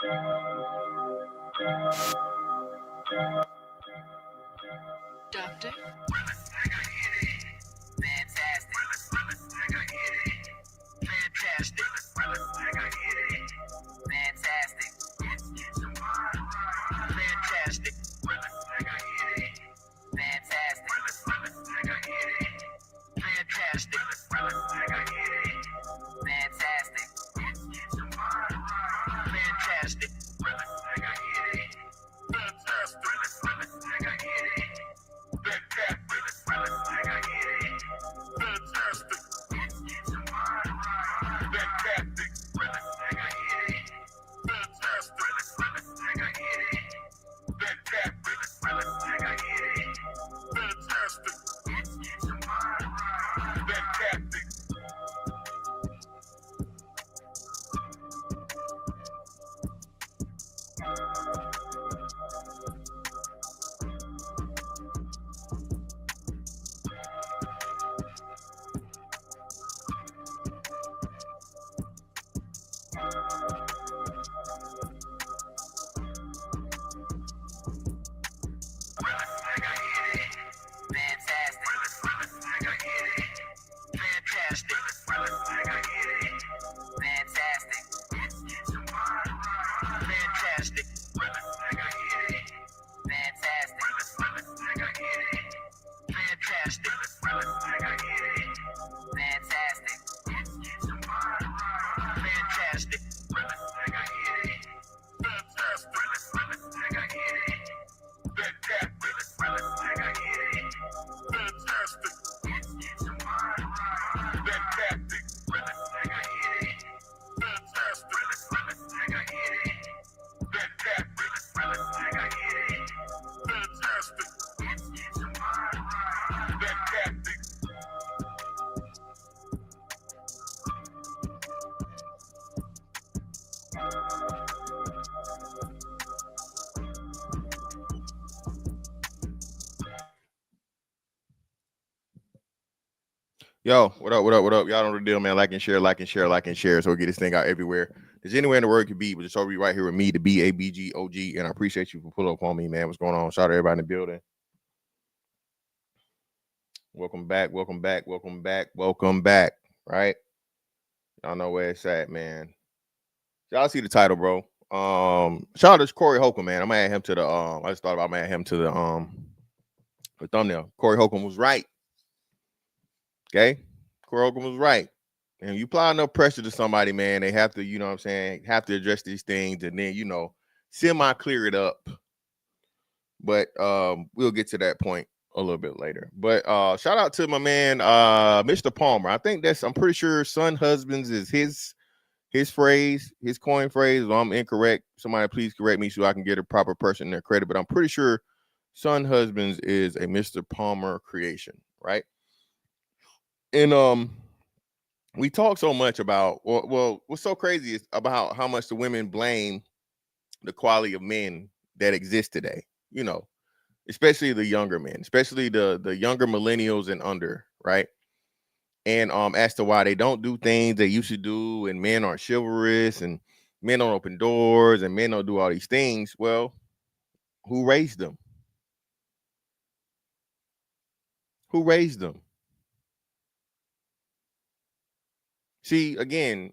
Doctor? Yo, what up, what up, what up? Y'all know the deal, man. Like and share, like and share, like and share. So we get this thing out everywhere. There's anywhere in the world it could be, but it's already right here with me, the BABGOG. And I appreciate you for pulling up on me, man. What's going on? Shout out to everybody in the building. Welcome back, welcome back, welcome back, welcome back. Right? Y'all know where it's at, man. Y'all see the title, bro. Shout out to Corey Holcomb, man. I'm gonna add him to the I just thought about adding him to the thumbnail. Corey Holcomb was right. Okay, Corey Holcomb was right. And you apply enough pressure to somebody, man, they have to, you know what I'm saying, have to address these things and then, semi-clear it up. But we'll get to that point a little bit later. But shout out to my man, Mr. Palmer. I'm pretty sure son husbands is his phrase, his coin phrase. If I'm incorrect, somebody please correct me so I can get a proper person their credit. But I'm pretty sure son husbands is a Mr. Palmer creation, right? And we talk so much about what's so crazy is about how much the women blame the quality of men that exist today, especially the younger men, especially the younger millennials and under, right? And as to why they don't do things they used to do, and men aren't chivalrous, and men don't open doors, and men don't do all these things. Well, who raised them? Who raised them? See, again,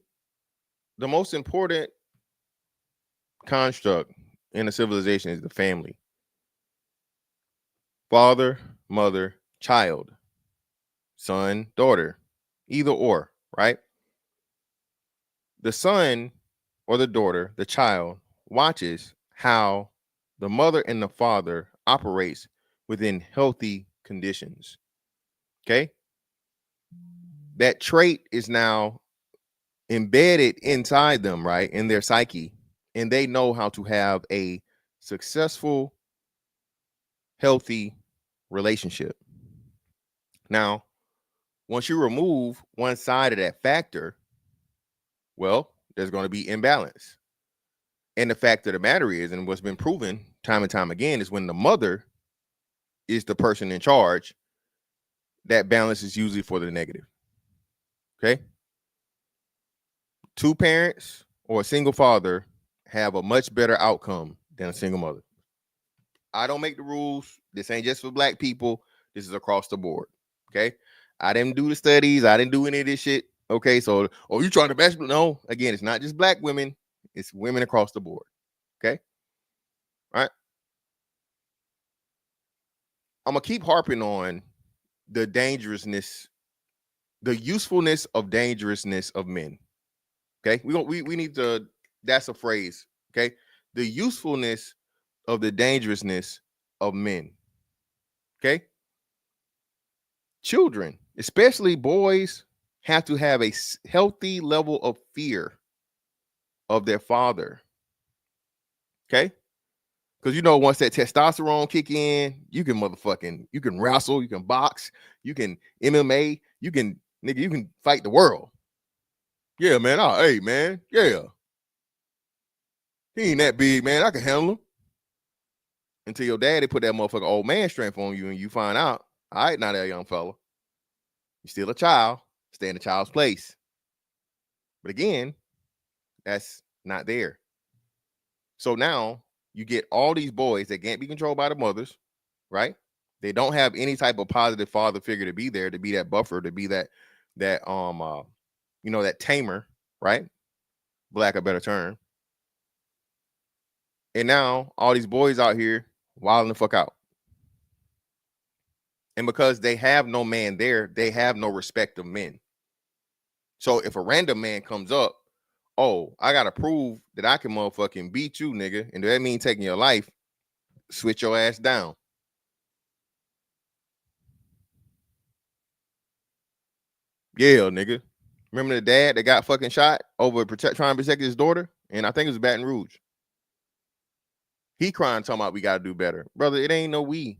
the most important construct in a civilization is the family. Father, mother, child, son, daughter, either or, right? The son or the daughter, the child, watches how the mother and the father operates within healthy conditions. Okay? That trait is now embedded inside them, right? In their psyche. And they know how to have a successful, healthy relationship. Now, once you remove one side of that factor, well, there's going to be imbalance. And the fact of the matter is, and what's been proven time and time again, is when the mother is the person in charge, that balance is usually for the negative. Okay? Two parents or a single father have a much better outcome than a single mother. I don't make the rules. This ain't just for black people. This is across the board. Okay. I didn't do the studies. I didn't do any of this shit. Okay. So, oh, you trying to bash? No, again, it's not just black women. It's women across the board. Okay. All right. I'm going to keep harping on the dangerousness, the usefulness of dangerousness of men. Okay. We need to, that's a phrase. Okay. The usefulness of the dangerousness of men. Okay. Children, especially boys, have to have a healthy level of fear of their father. Okay. Because you know, once that testosterone kick in, you can you can wrestle, you can box, you can MMA, you can fight the world. Yeah, man. Oh, hey, man. Yeah. He ain't that big, man. I can handle him. Until your daddy put that motherfucking old man strength on you and you find out, all right, now that young fella, you're still a child, stay in the child's place. But again, that's not there. So now you get all these boys that can't be controlled by the mothers, right? They don't have any type of positive father figure to be there, to be that buffer, to be that that tamer, right? Black a better term. And now all these boys out here wilding the fuck out. And because they have no man there, they have no respect of men. So if a random man comes up, oh, I gotta prove that I can motherfucking beat you, nigga. And that mean taking your life, switch your ass down. Yeah, nigga. Remember the dad that got fucking shot over trying to protect his daughter? And I think it was Baton Rouge. He crying, talking about we gotta do better. Brother, it ain't no we.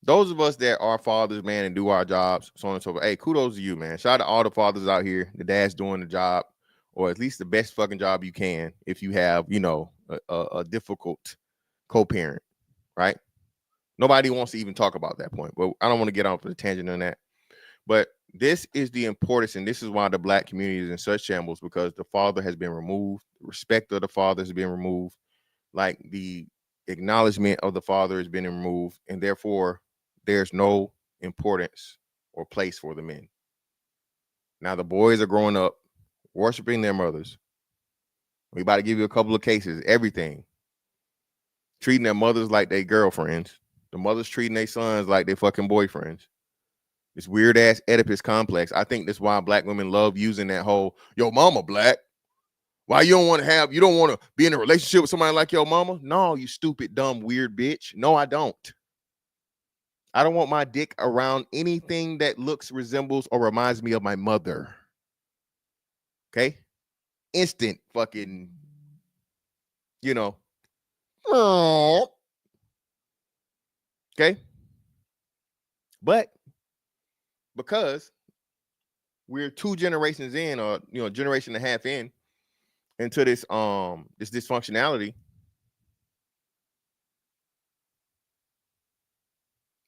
Those of us that are fathers, man, and do our jobs, so on and so forth. Hey, kudos to you, man. Shout out to all the fathers out here. The dad's doing the job, or at least the best fucking job you can if you have, a difficult co-parent, right? Nobody wants to even talk about that point, but I don't want to get off the tangent on that. But this is the importance, and this is why the black community is in such shambles, because the father has been removed. The respect of the father has been removed. Like the acknowledgement of the father has been removed, and therefore there's no importance or place for the men. Now the boys are growing up worshiping their mothers. We about to give you a couple of cases. Everything. Treating their mothers like they girlfriends. The mothers treating their sons like they fucking boyfriends. This weird ass Oedipus complex. I think that's why black women love using that whole, yo, mama black. Why you don't want to be in a relationship with somebody like your mama? No, you stupid, dumb, weird bitch. No, I don't. I don't want my dick around anything that looks, resembles, or reminds me of my mother. Okay? Instant fucking, okay? But because we're 2 generations in, or generation and a half into this this dysfunctionality,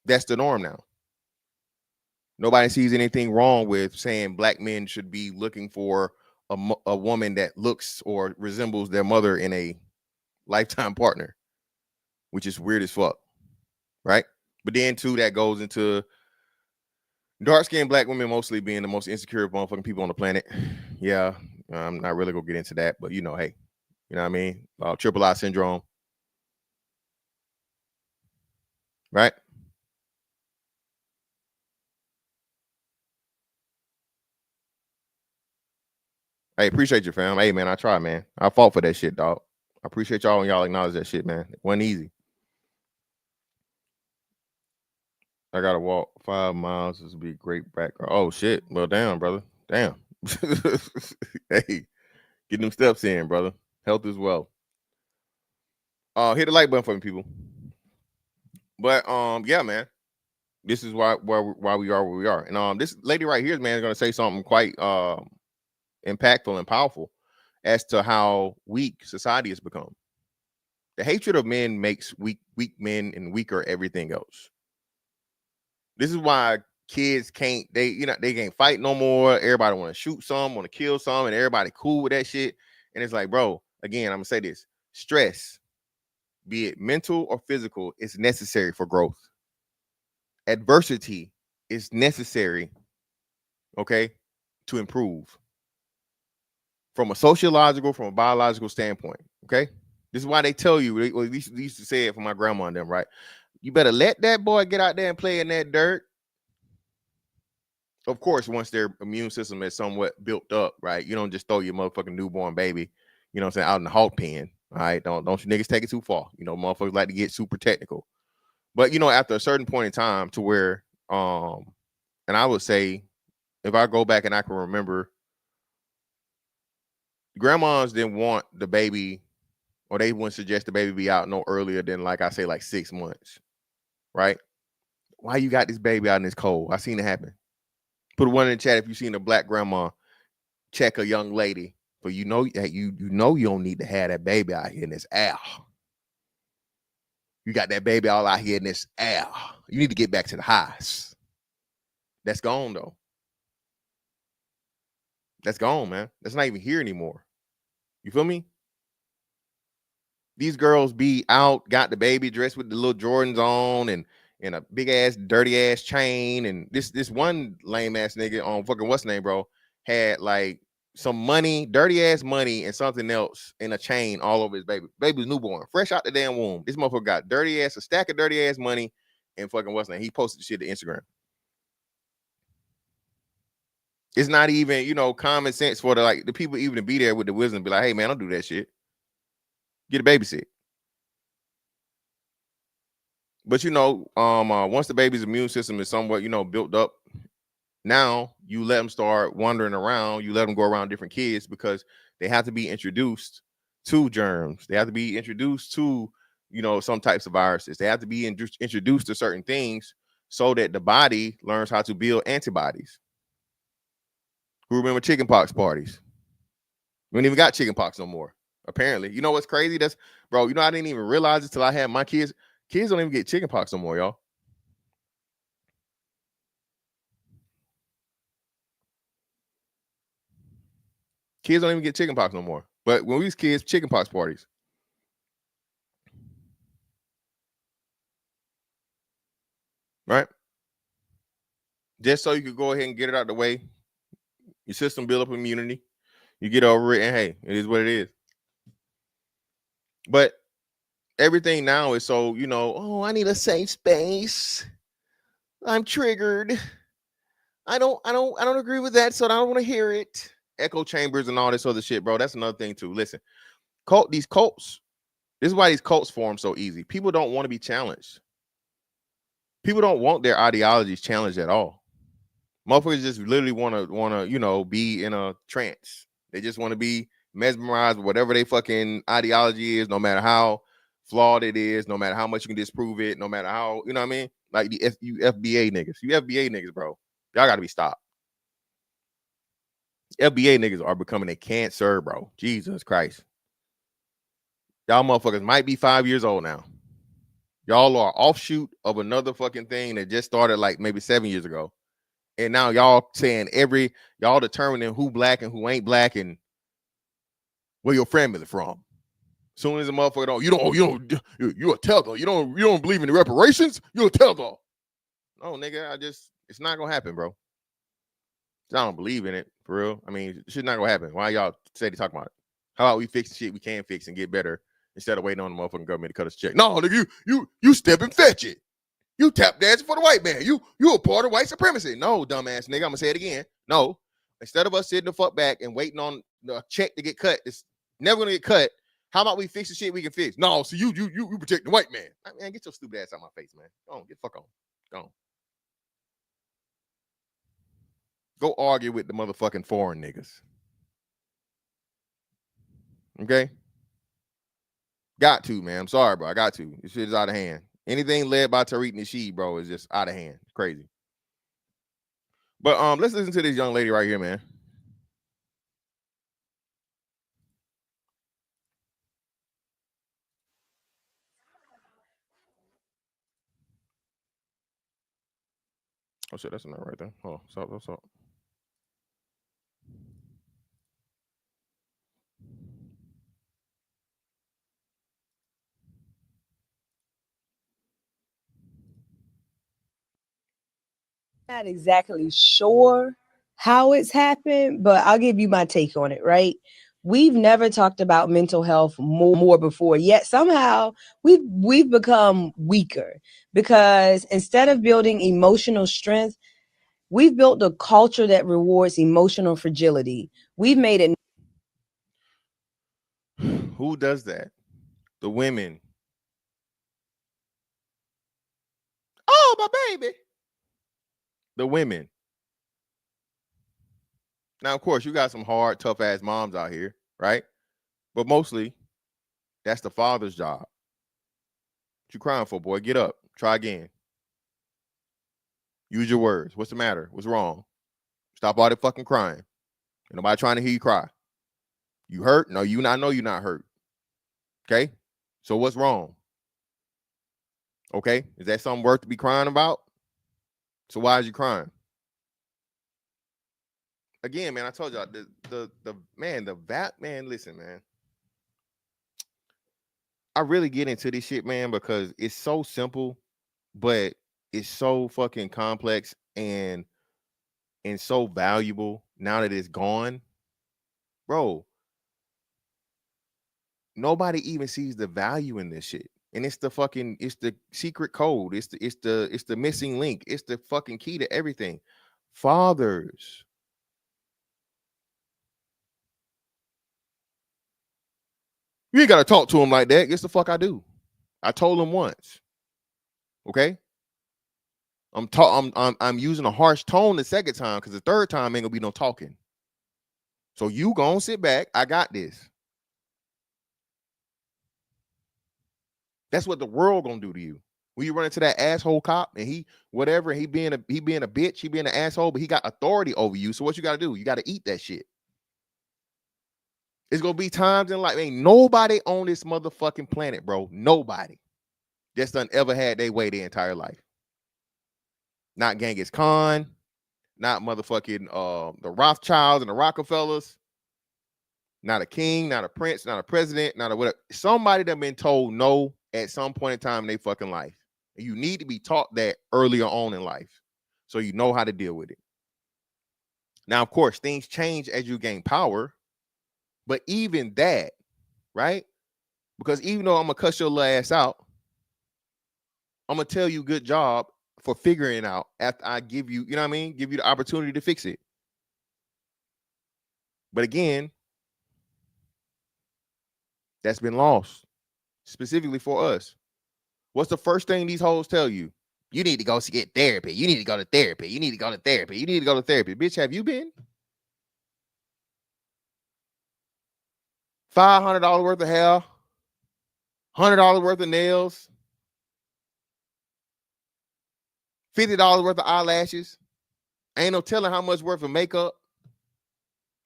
that's the norm now. Nobody sees anything wrong with saying black men should be looking for a woman that looks or resembles their mother in a lifetime partner, which is weird as fuck, right? But then too, that goes into dark-skinned black women mostly being the most insecure motherfucking people on the planet. Yeah, I'm not really gonna get into that, but hey, you know what I mean? Triple I syndrome, right? Hey, appreciate you, fam. Hey, man, I try, man. I fought for that shit, dog. I appreciate y'all and y'all acknowledge that shit, man. It wasn't easy. I gotta walk 5 miles. This would be great background. Oh shit. Well, damn, brother. Damn. Hey, get them steps in, brother. Health is wealth. Hit the like button for me, people. But yeah, man. This is why we are where we are. And this lady right here, man, is gonna say something quite impactful and powerful as to how weak society has become. The hatred of men makes weak men and weaker everything else. This is why kids can't, they can't fight no more. Everybody want to shoot some, want to kill some, and everybody cool with that shit. And it's like, bro, again, I'm gonna say this: stress, be it mental or physical, is necessary for growth. Adversity is necessary, okay, to improve from a sociological, from a biological standpoint. Okay, this is why they tell you. They used to say it for my grandma and them, right? You better let that boy get out there and play in that dirt. Of course, once their immune system is somewhat built up, right? You don't just throw your motherfucking newborn baby, you know what I'm saying, out in the hog pen. All right. Don't you niggas take it too far. You know, motherfuckers like to get super technical. But after a certain point in time to where, and I would say, if I go back and I can remember, grandmas didn't want the baby, or they wouldn't suggest the baby be out no earlier than, like I say, like 6 months, right? Why you got this baby out in this cold? I seen it happen. Put one in the chat if you seen a black grandma check a young lady, but you know you don't need to have that baby out here in this air. You got that baby all out here in this air. You need to get back to the highs. That's gone though. That's gone, man. That's not even here anymore. You feel me? These girls be out, got the baby dressed with the little Jordans on and a big ass, dirty ass chain. And this one lame ass nigga on fucking what's name, bro, had like some money, dirty ass money, and something else in a chain all over his baby. Baby was newborn, fresh out the damn womb. This motherfucker got a stack of dirty ass money, and fucking what's name. He posted the shit to Instagram. It's not even, common sense for the people even to be there with the wisdom, be like, hey man, don't do that shit. Get a babysit. But once the baby's immune system is somewhat, built up, now you let them start wandering around. You let them go around different kids because they have to be introduced to germs. They have to be introduced to, some types of viruses. They have to be introduced to certain things so that the body learns how to build antibodies. Who remember chickenpox parties? We don't even got chickenpox no more. Apparently, you know what's crazy? Bro. I didn't even realize it till I had my kids. Kids don't even get chickenpox no more, y'all. Kids don't even get chickenpox no more. But when we was kids, chickenpox parties. Right? Just so you could go ahead and get it out the way. Your system build up immunity. You get over it, and hey, it is what it is. But everything now is so, oh, I need a safe space. I'm triggered. I don't agree with that, so I don't want to hear it. Echo chambers and all this other shit, bro. That's another thing too. Listen, these cults. This is why these cults form so easy. People don't want to be challenged. People don't want their ideologies challenged at all. Motherfuckers just literally want to, be in a trance. They just want to be mesmerized with whatever they fucking ideology is, no matter how flawed it is, no matter how much you can disprove it, no matter how, you know what I mean? Like you FBA niggas, bro. Y'all got to be stopped. FBA niggas are becoming a cancer, bro. Jesus Christ. Y'all motherfuckers might be 5 years old now. Y'all are offshoot of another fucking thing that just started like maybe 7 years ago. And now y'all saying y'all determining who black and who ain't black and where your family from. Soon as a motherfucker you're a tether. You don't believe in the reparations? You're a tether. No, nigga, it's not gonna happen, bro. I don't believe in it, for real. I mean, shit's not gonna happen. Why y'all say to talk about it? How about we fix the shit we can fix and get better instead of waiting on the motherfucking government to cut us a check? No, nigga, you step and fetch it. You tap dancing for the white man. You a part of white supremacy. No, dumbass nigga. I'm gonna say it again. No. Instead of us sitting the fuck back and waiting on the check to get cut, it's never gonna get cut. How about we fix the shit we can fix? No, so you protect the white man. Man, get your stupid ass out my face, man. Go on, get the fuck on. Go on. Go argue with the motherfucking foreign niggas. Okay? Got to, man. I'm sorry, bro. I got to. This shit is out of hand. Anything led by Tariq Nasheed, bro, is just out of hand. It's crazy. But let's listen to this young lady right here, man. Oh shit, that's not right there. Oh, what's up? Not exactly sure how it's happened, but I'll give you my take on it, right? We've never talked about mental health more before, yet somehow we've become weaker because instead of building emotional strength, we've built a culture that rewards emotional fragility. We've made it. Who does that? The women. Oh, my baby. The women. Now, of course, you got some hard, tough ass moms out here, right? But mostly, that's the father's job. What you crying for, boy? Get up. Try again. Use your words. What's the matter? What's wrong? Stop all that fucking crying. Ain't nobody trying to hear you cry. You hurt? No, I know you're not hurt. Okay? So what's wrong? Okay? Is that something worth to be crying about? So why is you crying? Again, man, I told y'all listen, man. I really get into this shit, man, because it's so simple, but it's so fucking complex and so valuable now that it's gone. Bro, nobody even sees the value in this shit. And it's the secret code. It's the missing link. It's the fucking key to everything. Fathers. You ain't gotta talk to him like that. Yes, the fuck I do. I told him once. Okay. I'm using a harsh tone the second time because the third time ain't gonna be no talking. So you gonna sit back. I got this. That's what the world gonna do to you. When you run into that asshole cop and he whatever, he being a bitch, he being an asshole, but he got authority over you. So what you gotta do? You gotta eat that shit. It's gonna be times in life. Ain't nobody on this motherfucking planet, bro. Nobody just done ever had their way their entire life. Not Genghis Khan, not motherfucking the Rothschilds and the Rockefellers, not a king, not a prince, not a president, not a whatever. Somebody that been told no at some point in time in their fucking life. And you need to be taught that earlier on in life so you know how to deal with it. Now, of course, things change as you gain power, but even that, right? Because even though I'm gonna cuss your little ass out, I'm gonna tell you good job for figuring it out after I give you, you know what I mean? Give you the opportunity to fix it. But again, that's been lost specifically for us. What's the first thing these hoes tell you? You need to go get therapy. You need to go to therapy. You need to go to therapy. You need to go to therapy. Bitch, have you been? $500 worth of hair, $100 worth of nails, $50 worth of eyelashes. Ain't no telling how much worth of makeup.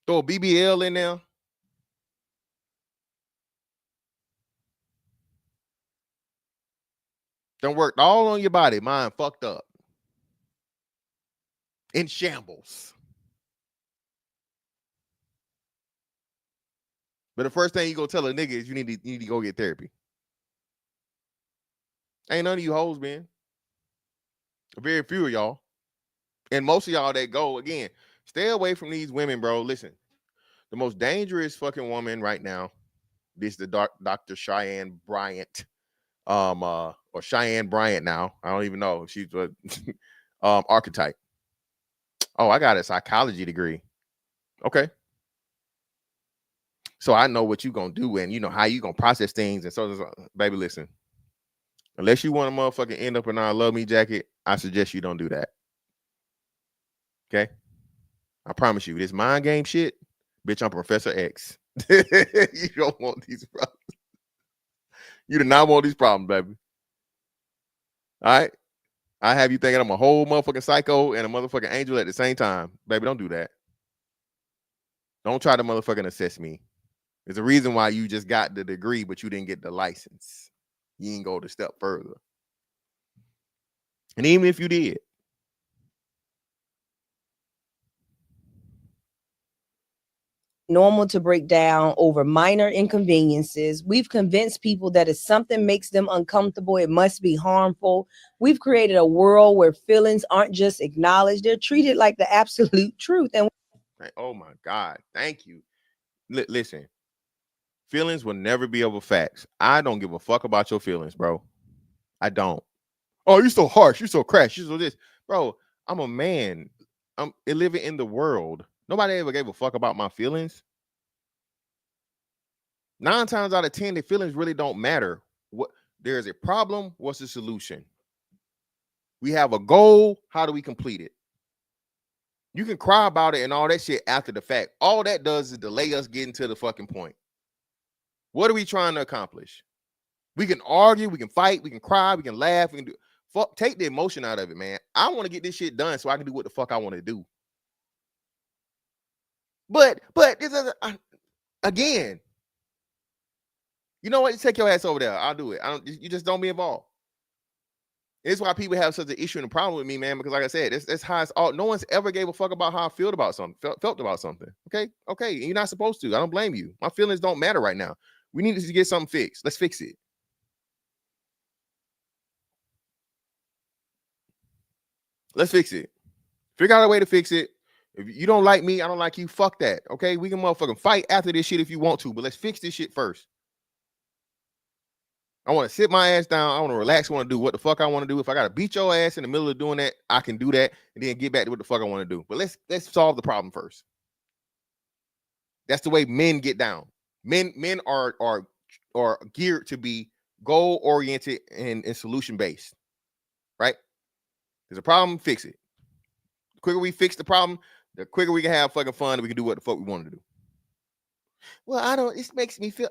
Throw a BBL in there. Done worked all on your body. Mine fucked up. In shambles. But the first thing you gonna tell a nigga is you need to go get therapy. Ain't none of you hoes been. Very few of y'all. And most of y'all that go, again, stay away from these women, bro. Listen, the most dangerous fucking woman right now, this is the Dr. Chyenne Bryant. Or Chyenne Bryant now. I don't even know. She's a archetype. Oh, I got a psychology degree. Okay. So I know what you gonna do and you know how you gonna process things. And so baby, listen. Unless you want to motherfucking end up in our love me jacket, I suggest you don't do that. Okay. I promise you, this mind game shit, bitch, I'm Professor X. You don't want these problems. You do not want these problems, baby. All right. I have you thinking I'm a whole motherfucking psycho and a motherfucking angel at the same time. Baby, don't do that. Don't try to motherfucking assess me. There's a reason why you just got the degree, but you didn't get the license. You didn't go the step further. And even if you did, normal to break down over minor inconveniences. We've convinced people that if something makes them uncomfortable, it must be harmful. We've created a world where feelings aren't just acknowledged, they're treated like the absolute truth. And Oh my God. Thank you. Listen, feelings will never be over facts. I don't give a fuck about your feelings, bro. I don't. Oh, you so harsh. You so crash. You so this. Bro, I'm a man. I'm living in the world. Nobody ever gave a fuck about my feelings. 9 times out of 10, the feelings really don't matter. What There's a problem, what's the solution? We have a goal, how do we complete it? You can cry about it and all that shit after the fact. All that does is delay us getting to the fucking point. What are we trying to accomplish? We can argue, we can fight, we can cry, we can laugh, we can do fuck. Take the emotion out of it, man. I want to get this shit done so I can do what the fuck I want to do. But this is again. You know what? You take your ass over there. I'll do it. I don't. You just don't be involved. It's why people have such an issue and a problem with me, man. Because like I said, that's how it's all. No one's ever gave a fuck about how I felt about something. Felt about something. Okay. You're not supposed to. I don't blame you. My feelings don't matter right now. We need to get something fixed. Let's fix it. Let's fix it. Figure out a way to fix it. If you don't like me, I don't like you. Fuck that. Okay, we can motherfucking fight after this shit if you want to, but let's fix this shit first. I want to sit my ass down. I want to relax. I want to do what the fuck I want to do. If I got to beat your ass in the middle of doing that, I can do that and then get back to what the fuck I want to do. But let's solve the problem first. That's the way men get down. Men are geared to be goal oriented and solution based. Right? There's a problem, fix it. The quicker we fix the problem, the quicker we can have fucking fun and we can do what the fuck we want to do. Well, I don't. This makes me feel.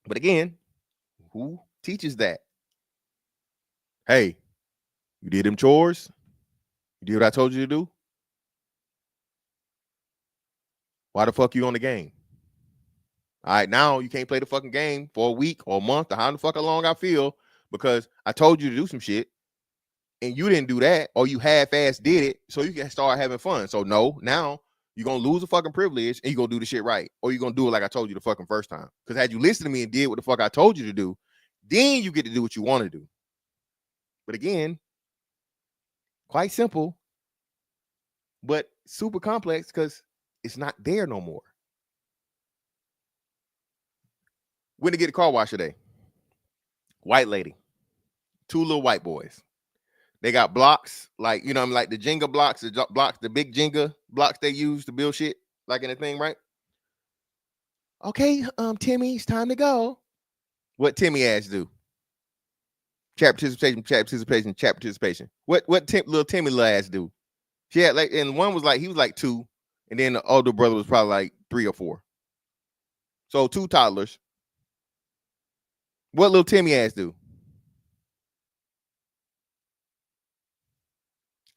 But again, who teaches that? Hey, you did them chores? You did what I told you to do? Why the fuck you on the game? All right, now you can't play the fucking game for a week or a month or how the fuck long I feel because I told you to do some shit and you didn't do that or you half-ass did it so you can start having fun. So no, now you're going to lose the fucking privilege and you're going to do the shit right. Or you're going to do it like I told you the fucking first time. Because had you listened to me and did what the fuck I told you to do, then you get to do what you want to do. But again, quite simple, but super complex because it's not there no more. Went to get a car wash today. White lady. 2 little white boys. They got blocks, like, you know, I'm like the Jenga blocks, the big Jenga blocks they use to build shit, like in a thing, right? Okay, Timmy, it's time to go. What Timmy ass do? Chat participation. What little Timmy little ass do? She had like, and one was like, he was like 2, and then the older brother was probably like 3 or 4. So 2 toddlers. What little Timmy ass do?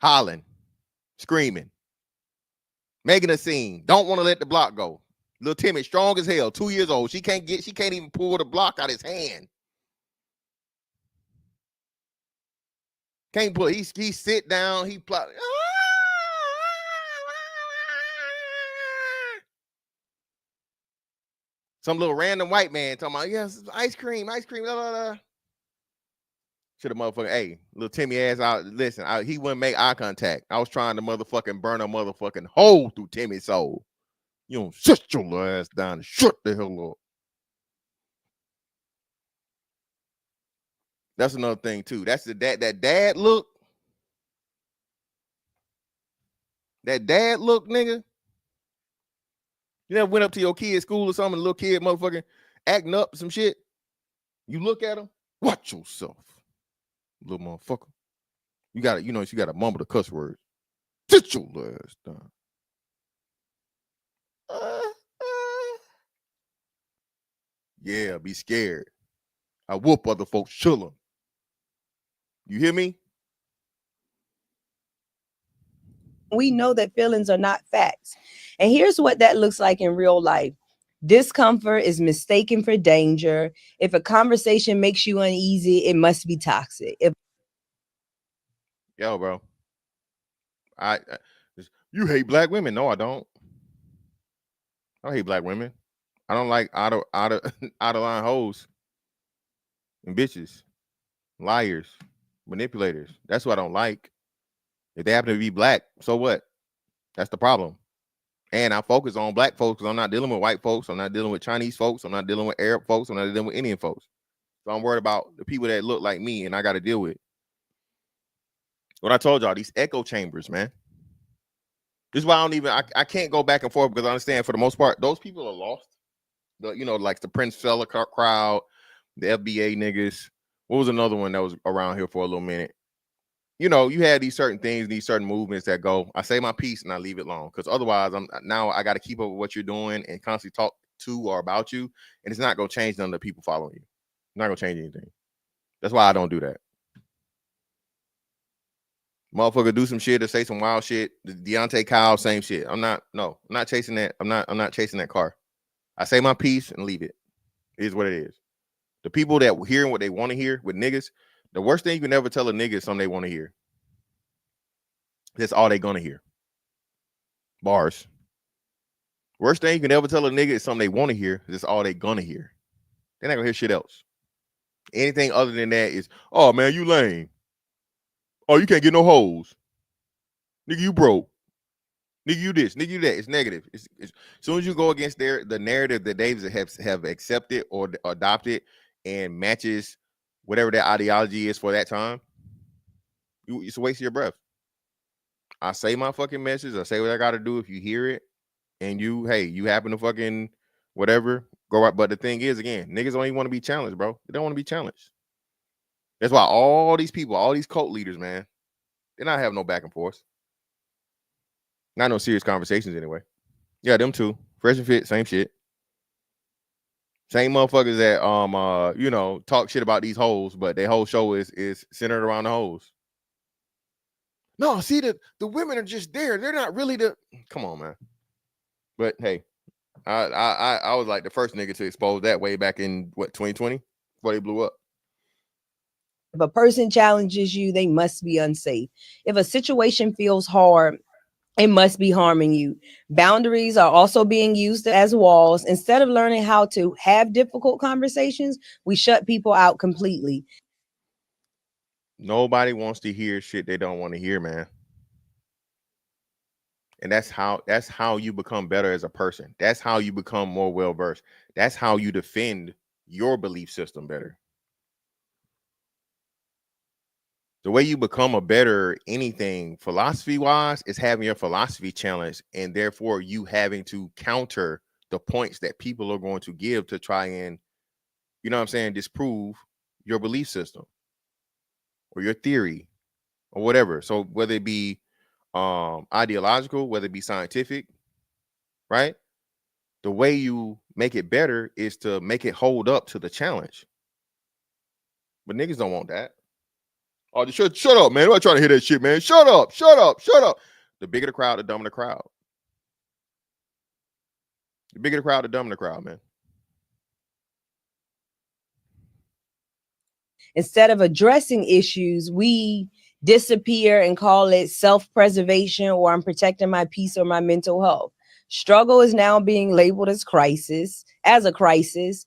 Hollering, screaming, making a scene. Don't want to let the block go. Little Timmy, strong as hell, 2 years old. She can't even pull the block out his hand. Can't pull it. He sit down, he plot. Some little random white man talking about, yes, ice cream, blah, blah, blah. Should have motherfucking, hey, little Timmy ass out. Listen, he wouldn't make eye contact. I was trying to motherfucking burn a motherfucking hole through Timmy's soul. You don't shut your little ass down and shut the hell up. That's another thing too. That's that dad look. That dad look, nigga. You never went up to your kid's school or something, a little kid motherfucking acting up some shit. You look at him, watch yourself, little motherfucker. You gotta mumble the cuss words. Sit your ass down. Yeah, be scared. I whoop other folks, chill them. You hear me? we know that feelings are not facts. And here's what that looks like in real life. Discomfort is mistaken for danger. If a conversation makes you uneasy, it must be toxic. Yo, bro. You hate black women. No, I don't. I don't hate black women. I don't like out of line hoes and bitches, liars, manipulators. That's what I don't like. If they happen to be black, so what? That's the problem. And I focus on black folks because I'm not dealing with white folks. I'm not dealing with Chinese folks. I'm not dealing with Arab folks. I'm not dealing with Indian folks. So I'm worried about the people that look like me and I got to deal with. What I told y'all, these echo chambers, man. This is why I don't even, I can't go back and forth because I understand for the most part, those people are lost. Like the Prince Fella crowd, the FBA niggas. What was another one that was around here for a little minute? You had these certain things, these certain movements that go, I say my piece and I leave it alone. Because otherwise, I got to keep up with what you're doing and constantly talk to or about you. And it's not going to change none of the people following you. It's not going to change anything. That's why I don't do that. Motherfucker do some shit or say some wild shit. Deontay Kyle, same shit. I'm not chasing that. I'm not chasing that car. I say my piece and leave it. It is what it is. The people that hearing what they want to hear with niggas, the worst thing you can ever tell a nigga is something they want to hear. That's all they gonna hear. Bars. Worst thing you can ever tell a nigga is something they want to hear. That's all they gonna hear. They're not gonna hear shit else. Anything other than that is, oh man, you lame. Oh, you can't get no hoes. Nigga, you broke. Nigga, you this. Nigga, you that. It's negative. It's as soon as you go against the narrative that they have accepted or adopted and matches whatever their ideology is for that time, it's a waste of your breath. I say my fucking message. I say what I got to do. If you hear it and you happen to fucking whatever, go right. But the thing is, again, niggas don't even want to be challenged, bro. They don't want to be challenged. That's why all these people, all these cult leaders, man, they're not having no back and forth. Not no serious conversations anyway. Yeah, them two. Fresh and Fit, same shit. Same motherfuckers that talk shit about these hoes, but their whole show is centered around the hoes. No, see the women are just there. They're not really the. Come on, man. But hey, I was like the first nigga to expose that way back in 2020 before they blew up. If a person challenges you, they must be unsafe. If a situation feels hard, it must be harming you. Boundaries are also being used as walls. Instead of learning how to have difficult conversations, we shut people out completely. Nobody wants to hear shit they don't want to hear, man. And that's how you become better as a person. That's how you become more well versed. That's how you defend your belief system better. The way you become a better anything philosophy wise is having your philosophy challenged, and therefore you having to counter the points that people are going to give to try and, disprove your belief system or your theory or whatever. So whether it be ideological, whether it be scientific, right? The way you make it better is to make it hold up to the challenge. But niggas don't want that. Oh, shut up, man. I'm not trying to hear that shit, man. Shut up, shut up, shut up. The bigger the crowd, the dumber the crowd. The bigger the crowd, the dumber the crowd, man. Instead of addressing issues, we disappear and call it self preservation, or I'm protecting my peace or my mental health. Struggle is now being labeled as a crisis.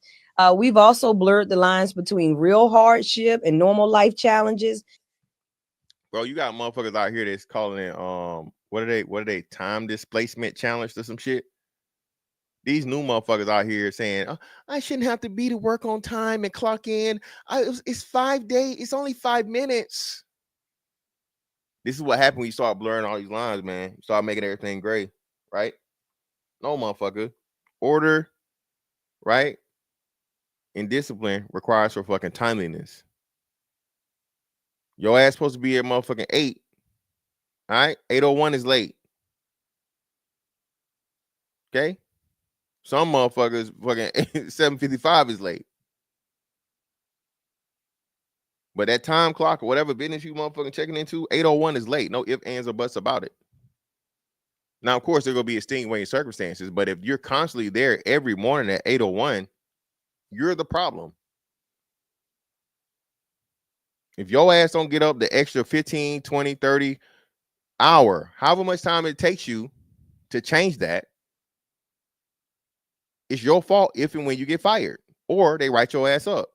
We've also blurred the lines between real hardship and normal life challenges. Bro, you got motherfuckers out here that's calling it what are they time displacement challenge or some shit. These new motherfuckers out here saying, oh, I shouldn't have to be to work on time and clock in. It's 5 days. It's only 5 minutes. This is what happened when you start blurring all these lines, man. You start making everything gray, right? No, motherfucker. Order, right? And discipline requires for fucking timeliness. Your ass supposed to be at motherfucking 8. All right? 8:01 is late. Okay? Some motherfuckers fucking 7:55 is late. But that time clock or whatever business you motherfucking checking into, 8:01 is late. No ifs, ands, or buts about it. Now, of course, there will be extenuating circumstances, but if you're constantly there every morning at 8:01, you're the problem. If your ass don't get up the extra 15, 20, 30 hour, however much time it takes you to change that, It's your fault if and when you get fired, or they write your ass up.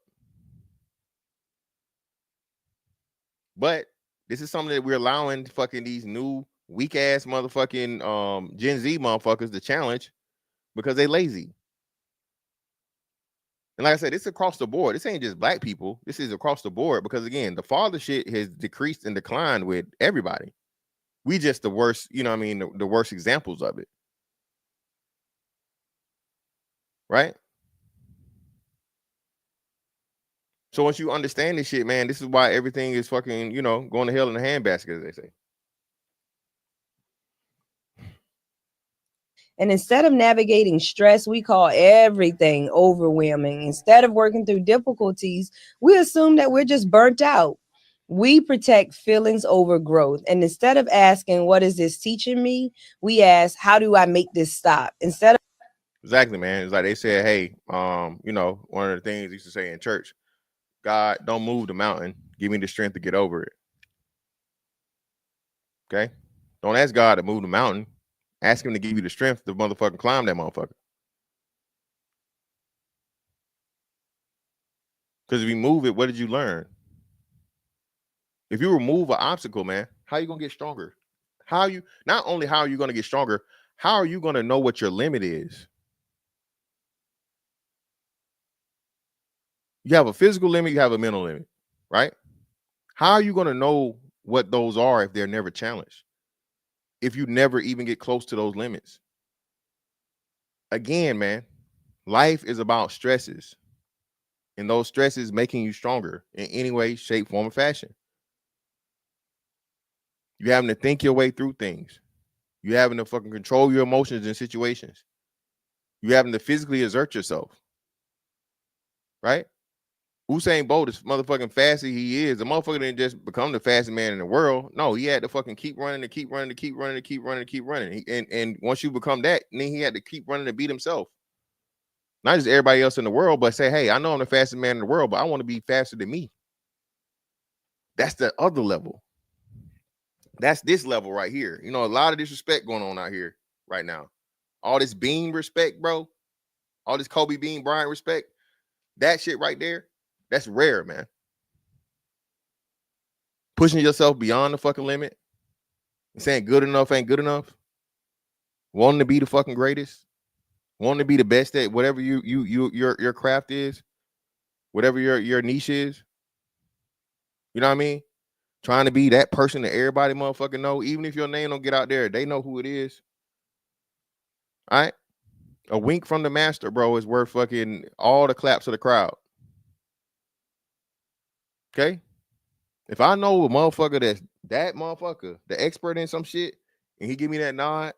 But this is something that we're allowing fucking these new weak ass motherfucking Gen Z motherfuckers to challenge because they lazy. And like I said, it's across the board. This ain't just black people. This is across the board because again, the father shit has decreased and declined with everybody. We just the worst, you know what I mean, the worst examples of it. Right? So once you understand this shit, man, this is why everything is fucking, going to hell in a handbasket, as they say. And instead of navigating stress, we call everything overwhelming. Instead of working through difficulties, we assume that we're just burnt out. We protect feelings over growth. And instead of asking, what is this teaching me? We ask, how do I make this stop? Instead of Exactly, man. It's like they said, hey, one of the things they used to say in church, God, don't move the mountain. Give me the strength to get over it. Okay? Don't ask God to move the mountain. Ask him to give you the strength to motherfucking climb that motherfucker. Because if you move it, what did you learn? If you remove an obstacle, man, how are you gonna get stronger? How are you gonna get stronger, how are you gonna know what your limit is? You have a physical limit, you have a mental limit, right? How are you gonna know what those are if they're never challenged? If you never even get close to those limits? Again, man, life is about stresses, and those stresses making you stronger in any way, shape, form, or fashion. You having to think your way through things. You having to fucking control your emotions in situations. You having to physically exert yourself, right? Usain Bolt is motherfucking fast as he is. The motherfucker didn't just become the fastest man in the world. No, he had to fucking keep running and keep running and keep running and keep running and keep running. And once you become that, then he had to keep running to beat himself. Not just everybody else in the world, but say, hey, I know I'm the fastest man in the world, but I want to be faster than me. That's the other level. That's this level right here. A lot of disrespect going on out here right now. All this Bean respect, bro. All this Kobe Bean Bryant respect. That shit right there, that's rare, man. Pushing yourself beyond the fucking limit, saying good enough ain't good enough, wanting to be the fucking greatest, wanting to be the best at whatever your craft is, whatever your niche is. You know what I mean? Trying to be that person that everybody motherfucking know, even if your name don't get out there, they know who it is. All right? A wink from the master, bro, is worth fucking all the claps of the crowd. Okay? If I know a motherfucker that's that motherfucker, the expert in some shit, and he give me that nod,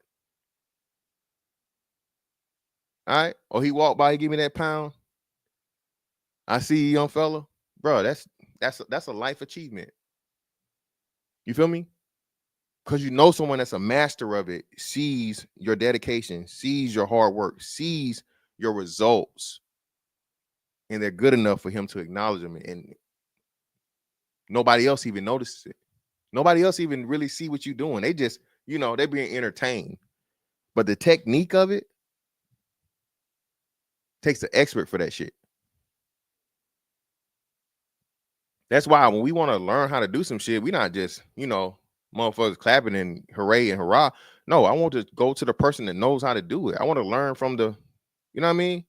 all right, or he walk by, he give me that pound, I see you, young fella, bro. That's a life achievement. You feel me? Because you know someone that's a master of it sees your dedication, sees your hard work, sees your results, and they're good enough for him to acknowledge them, and nobody else even notices it. Nobody else even really see what you're doing. They just, they're being entertained. But the technique of it takes an expert for that shit. That's why when we want to learn how to do some shit, we not just, motherfuckers clapping and hooray and hurrah. No, I want to go to the person that knows how to do it. I want to learn from the, you know what I mean?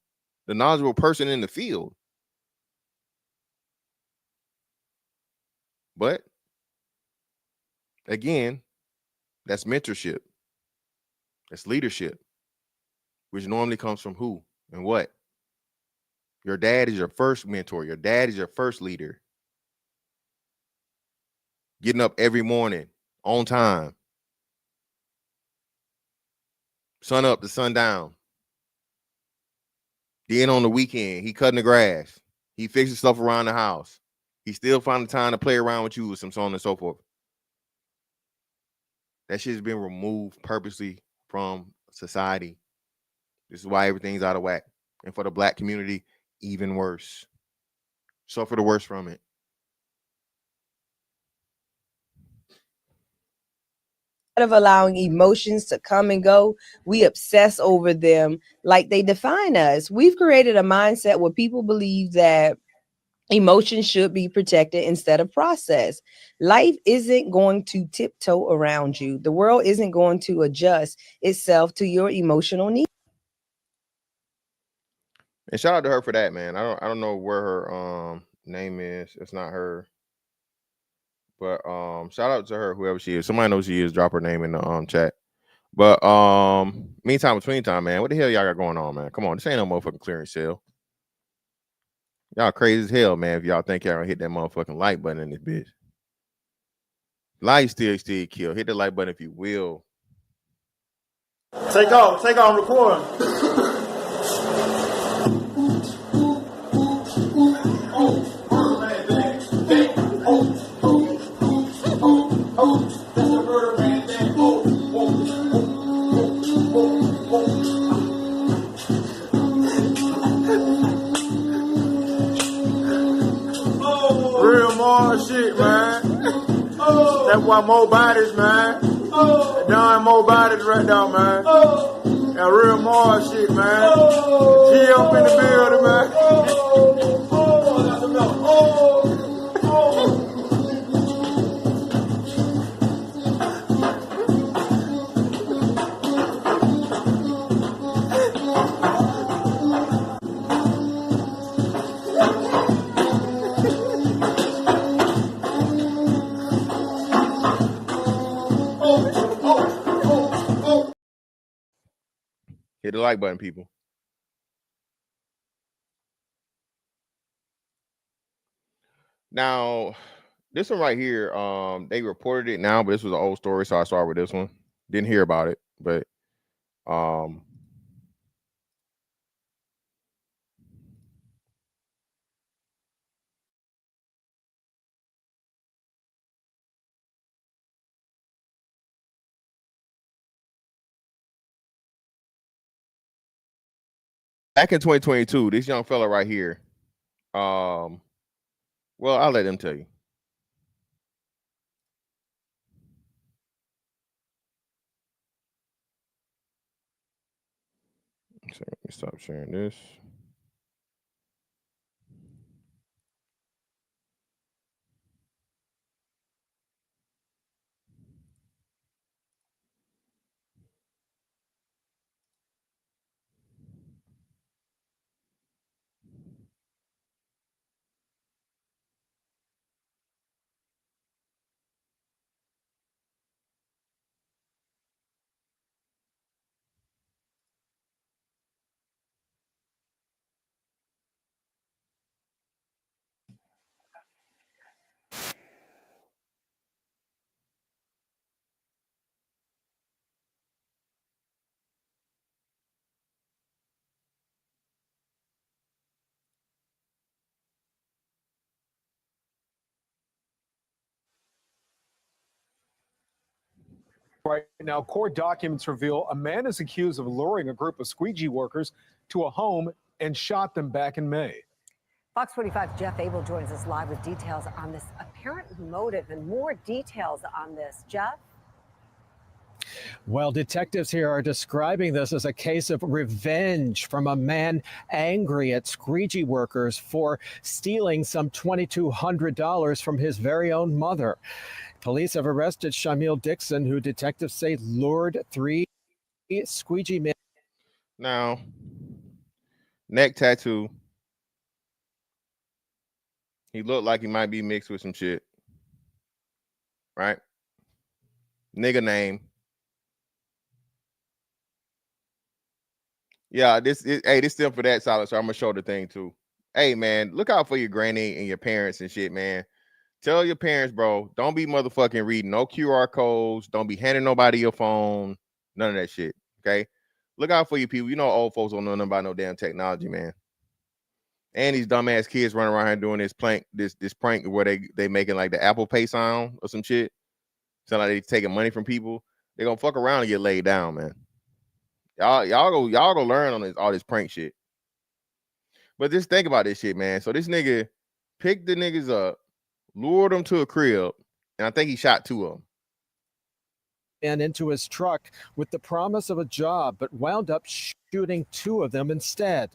The knowledgeable person in the field. But again, that's mentorship. That's leadership, which normally comes from who and what? Your dad is your first mentor. Your dad is your first leader. Getting up every morning on time, sun up to sundown. Then on the weekend, he cutting the grass. He fixing stuff around the house. He still finding time to play around with you with some so on and so forth. That shit's been removed purposely from society. This is why everything's out of whack. And for the black community, even worse. Suffer the worst from it. Instead of allowing emotions to come and go, we obsess over them like they define us. We've created a mindset where people believe that emotions should be protected instead of processed. Life isn't going to tiptoe around you. The world isn't going to adjust itself to your emotional needs. And shout out to her for that, man. I don't know where her name is. It's not her. But shout out to her, whoever she is. Somebody knows she is. Drop her name in the chat. But meantime, between time, man, what the hell y'all got going on, man? Come on, this ain't no motherfucking clearance sale. Y'all crazy as hell, man. If y'all think y'all gonna hit that motherfucking like button in this bitch. Like still kill. Hit the like button if you will. Take off, record. Real more shit, man. That's why more bodies, man. Done more bodies right now, man. That real more shit, man. G up in the building, man. Hit the like button, people. Now, this one right here, they reported it now, but this was an old story, so I started with this one. Didn't hear about it, but um back in 2022, this young fella right here, well, I'll let them tell you. So let me stop sharing this. Right now, court documents reveal a man is accused of luring a group of squeegee workers to a home and shot them back in May. Fox 45's Jeff Abel joins us live with details on this apparent motive and more details on this. Jeff? Well, detectives here are describing this as a case of revenge from a man angry at squeegee workers for stealing some $2,200 from his very own mother. Police have arrested Shamil Dixon, who detectives say lured 3 squeegee men. Now, neck tattoo. He looked like he might be mixed with some shit. Right? Nigga name. Yeah, this still for that solid, so I'm gonna show the thing too. Hey man, look out for your granny and your parents and shit, man. Tell your parents, bro, don't be motherfucking reading no QR codes. Don't be handing nobody your phone. None of that shit. Okay. Look out for your people. You know, old folks don't know nothing about no damn technology, man. And these dumbass kids running around here doing this prank where they making like the Apple Pay sound or some shit. Sound like they taking money from people. They gonna fuck around and get laid down, man. Y'all go learn on all this prank shit. But just think about this shit, man. So this nigga picked the niggas up, lured them to a crib, and I think he shot 2 of them. into his truck with the promise of a job, but wound up shooting 2 of them instead.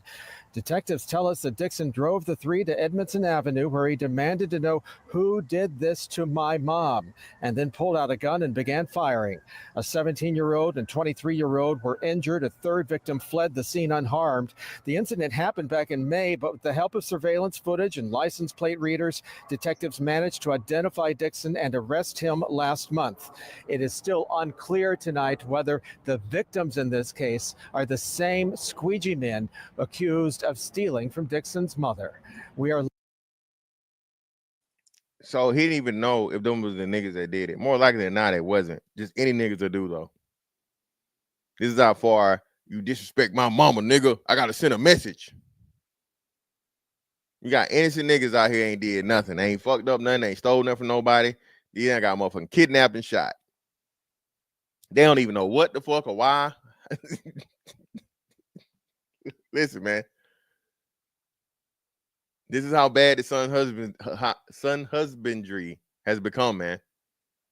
Detectives tell us that Dixon drove the 3 to Edmondson Avenue, where he demanded to know who did this to my mom, and then pulled out a gun and began firing. A 17-year-old and 23-year-old were injured. A third victim fled the scene unharmed. The incident happened back in May, but with the help of surveillance footage and license plate readers, detectives managed to identify Dixon and arrest him last month. It is still unclear tonight whether the victims in this case are the same squeegee men accused of stealing from Dixon's mother. We are. So he didn't even know if them was the niggas that did it. More likely than not, it wasn't. Just any niggas to do though. This is how far you disrespect my mama, nigga. I gotta send a message. You got innocent niggas out here ain't did nothing. They ain't fucked up nothing. They ain't stole nothing from nobody. They ain't got motherfucking kidnapped and shot. They don't even know what the fuck or why. Listen, man. This is how bad the son husbandry has become, man.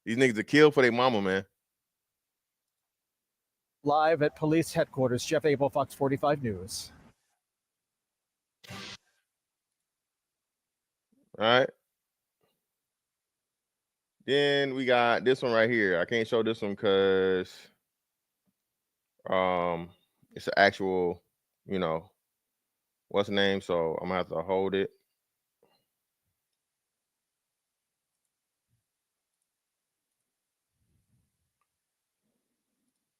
These niggas are killed for their mama, man. Live at police headquarters. Jeff Abel, Fox 45 News. All right. Then we got this one right here. I can't show this one because it's an actual, you know, what's the name? So I'm gonna have to hold it.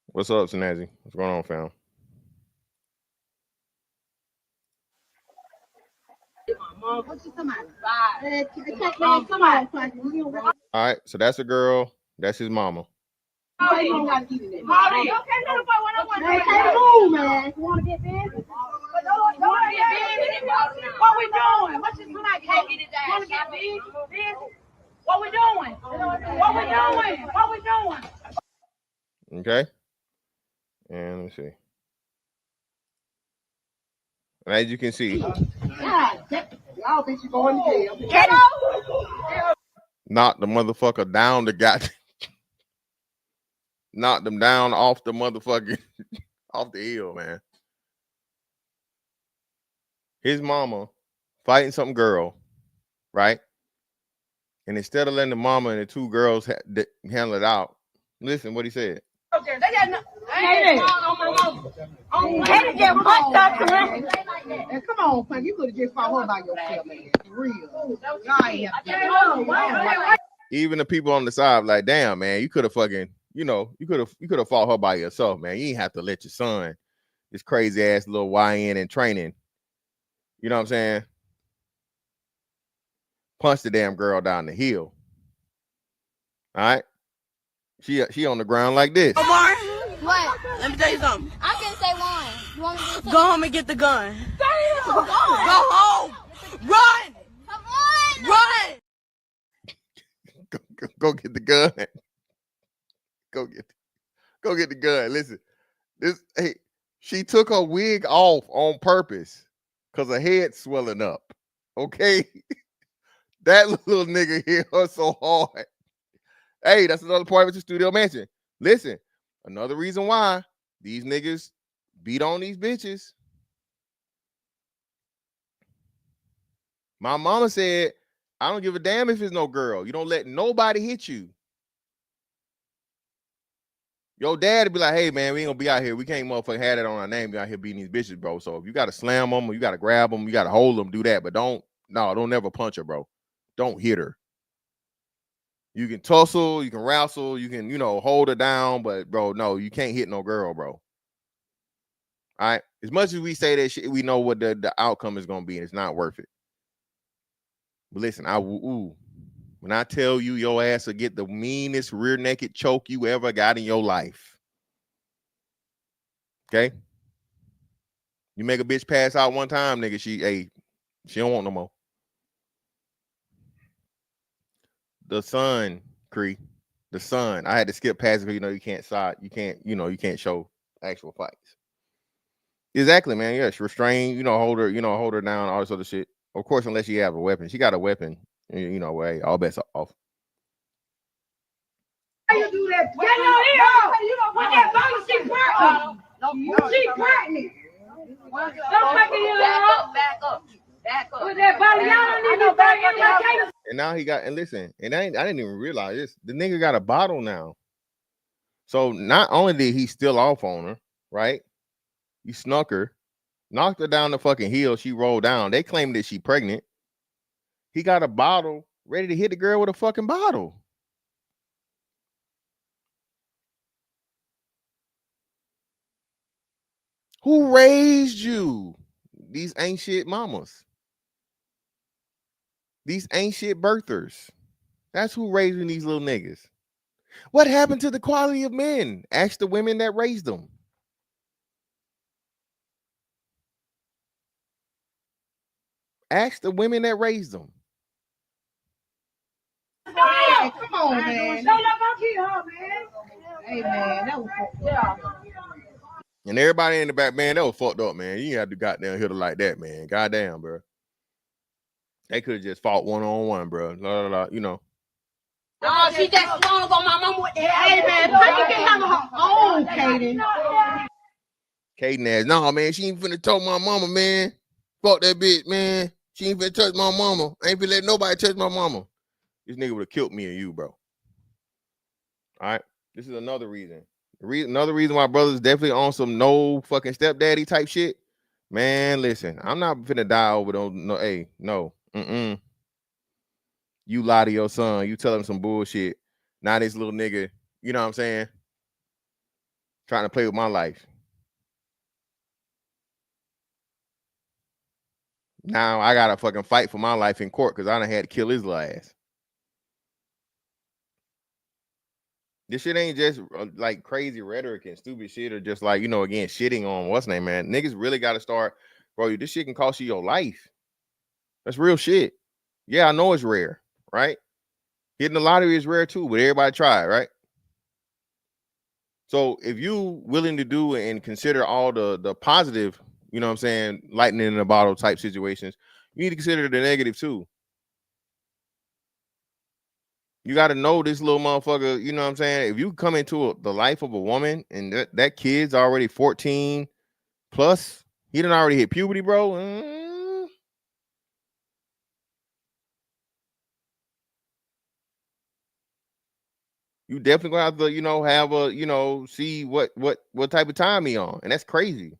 What's up, Snazzy? What's going on, fam? All right, so that's a girl. That's his mama. What we doing? What you want to get busy? What we doing? What we doing? Okay. And let me see. And as you can see, y'all think you going to jail. knock the motherfucker down the goddamn. Knock them down off the motherfucking off the hill, man. His mama fighting some girl, right? And instead of letting the mama and the 2 girls handle it out, listen what he said. They got no. Come on, Punk. You could have just fought her by yourself, man. For real. Even the people on the side, like, damn, man, you could have fucking, you know, you could have fought her by yourself, man. You ain't have to let your son, this crazy ass little YN in training, you know what I'm saying, punch the damn girl down the hill. All right, she on the ground like this. Omar, What? let me tell you something. I can say one. You want me to say Go home and get the gun. Damn! Go home. Run. Come on! Run. Go get the gun. Go get the gun. Listen, she took her wig off on purpose because her head's swelling up. Okay, that little nigga hit her so hard. Hey, that's another part of the studio mansion. Listen, another reason why these niggas beat on these bitches. My mama said, I don't give a damn if it's no girl. You don't let nobody hit you. Your dad would be like, hey, man, we ain't gonna be out here. We can't motherfucking have that on our name. We out here beating these bitches, bro. So if you got to slam them or you got to grab them, you got to hold them, do that. But don't never punch her, bro. Don't hit her. You can tussle, you can wrestle, you can, hold her down. But, bro, no, you can't hit no girl, bro. All right? As much as we say that shit, we know what the outcome is going to be, and it's not worth it. But listen, when I tell you your ass will get the meanest rear naked choke you ever got in your life. Okay? You make a bitch pass out one time, nigga, she don't want no more. The Sun, Cree. The Sun. I had to skip past it because you can't show actual fights. Exactly, man. Yes, restrain, hold her down, all this other shit. Of course, unless you have a weapon. She got a weapon. Hey, all bets are off. How you do that? Get You know what that bottle? She pregnant. She pregnant. Don't make it back up. With that bottle, y'all don't need to back up. And now he got, and listen, and I didn't even realize this. The nigga got a bottle now. So not only did he steal off on her, right? He snuck her, knocked her down the fucking hill. She rolled down. They claimed that she pregnant. He got a bottle ready to hit the girl with a fucking bottle. Who raised you? These ain't shit mamas. These ain't shit birthers. That's who raising these little niggas. What happened to the quality of men? Ask the women that raised them. Ask the women that raised them. Hey, come on, man. Don't let my kid her, man. Hey, man, that was fucked up. And everybody in the back, man, that was fucked up, man. You ain't have to goddamn hit her like that, man. Goddamn, bro. They could have just fought one-on-one, bro. You know. Oh, she just swung on my mama with the head. Hey, man, Peggy can have her own, Kaden. Kaden ass, no, man, she ain't finna touch my mama, man. Fuck that bitch, man. She ain't finna touch my mama. I ain't finna let nobody touch my mama. This nigga would have killed me and you, bro. All right. This is another reason. Another reason why brothers definitely on some no fucking stepdaddy type shit. Man, listen, I'm not finna die over those. No, hey, no. You lie to your son. You tell him some bullshit. Now this little nigga, you know what I'm saying? Trying to play with my life. Now I gotta fucking fight for my life in court because I done had to kill his little ass. This shit ain't just like crazy rhetoric and stupid shit or just like, you know, again, shitting on what's name, man. Niggas really got to start, bro, this shit can cost you your life. That's real shit. Yeah, I know it's rare, right? Hitting the lottery is rare too, but everybody try it, right? So if you willing to do and consider all the positive, you know what I'm saying, lightning in a bottle type situations, you need to consider the negative too. You got to know this little motherfucker, you know what I'm saying? If you come into the life of a woman and that kid's already 14 plus, he done already hit puberty, bro. You definitely gonna have to, you know, have a, you know, see what type of time he on. And that's crazy.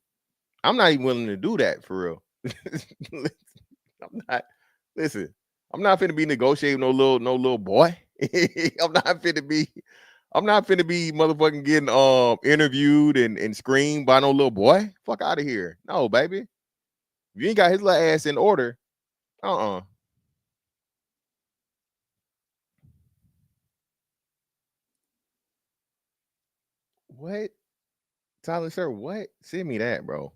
I'm not even willing to do that for real. I'm not finna be negotiating no little boy. I'm not finna be motherfucking getting interviewed and screamed by no little boy. Fuck out of here. No, baby. If you ain't got his little ass in order, What? Tyler, sir, what? Send me that, bro.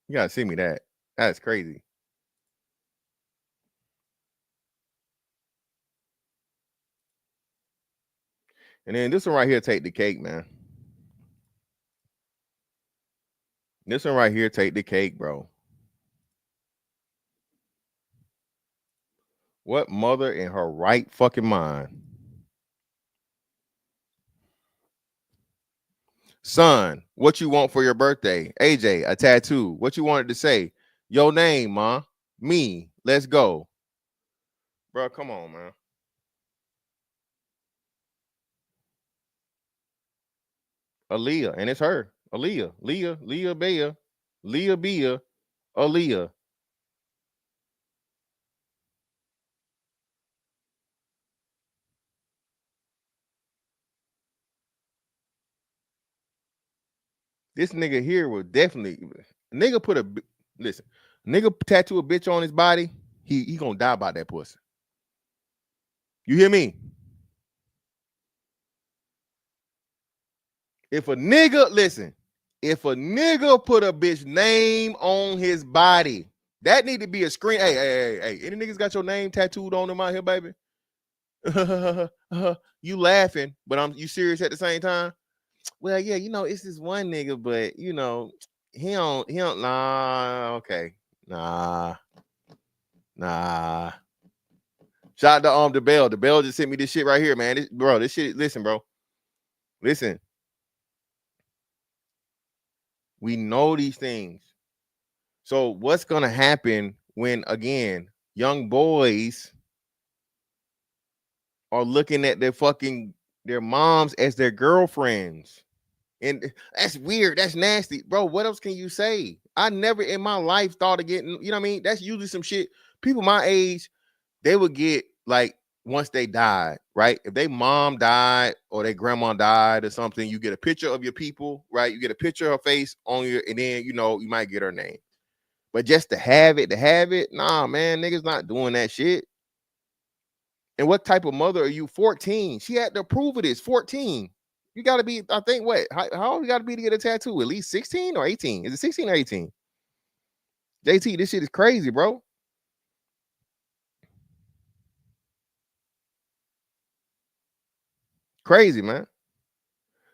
You gotta send me that. That's crazy. And then this one right here, take the cake, man. This one right here, take the cake, bro. What mother in her right fucking mind? Son, what you want for your birthday? AJ, a tattoo. What you wanted to say? Your name, ma. Me. Let's go. Bro, come on, man. Aaliyah, and it's her. Aaliyah. Leah Bea. Leah Bea. Aaliyah. This nigga here will definitely nigga put a listen. Nigga tattoo a bitch on his body. He gonna die by that pussy. You hear me? If a nigga put a bitch name on his body, that need to be a screen. Hey, any niggas got your name tattooed on them out here, baby? You laughing, but you serious at the same time? Well, yeah, you know, it's this one nigga, but you know, he don't nah, okay. Nah. Shout out to the Bell. The Bell just sent me this shit right here, man. This shit, listen, bro. Listen, we know these things. So what's gonna happen when, again, young boys are looking at their moms as their girlfriends? And that's weird. That's nasty, bro. What else can you say? I never in my life thought of getting, you know what I mean? That's usually some shit. People my age, they would get like once they died, right? If they mom died or their grandma died or something, you get a picture of your people, right? You get a picture of her face on your, and then you might get her name. But just to have it, nah, man, niggas not doing that shit. And what type of mother are you? 14. She had to approve of this. 14. You got to be, I think, what? How old you got to be to get a tattoo? At least 16 or 18? Is it 16 or 18? JT, this shit is crazy, bro. Crazy, man.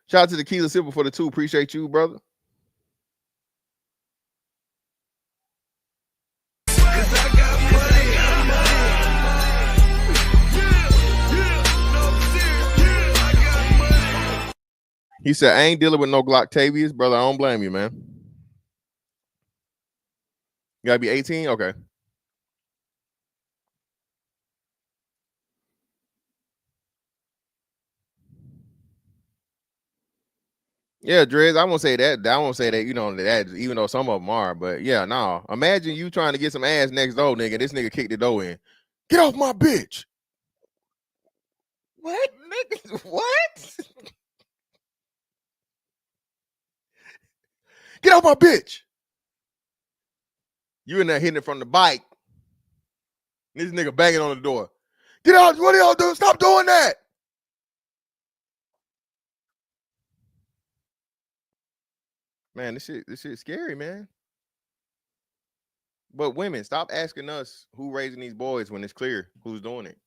Shout out to the Keela Silver for the 2. Appreciate you, brother. He said, I ain't dealing with no Glocktavius, brother. I don't blame you, man. You gotta be 18? Okay. Yeah, Drez, I won't say that. I won't say that, that even though some of them are, but yeah, no. Imagine you trying to get some ass next door, nigga. This nigga kicked the door in. Get off my bitch. What, nigga? What? Get off my bitch. You in there hitting it from the bike. This nigga banging on the door. Get out. What are y'all doing? Stop doing that. Man, this shit's scary, man. But women, stop asking us who raising these boys when it's clear who's doing it.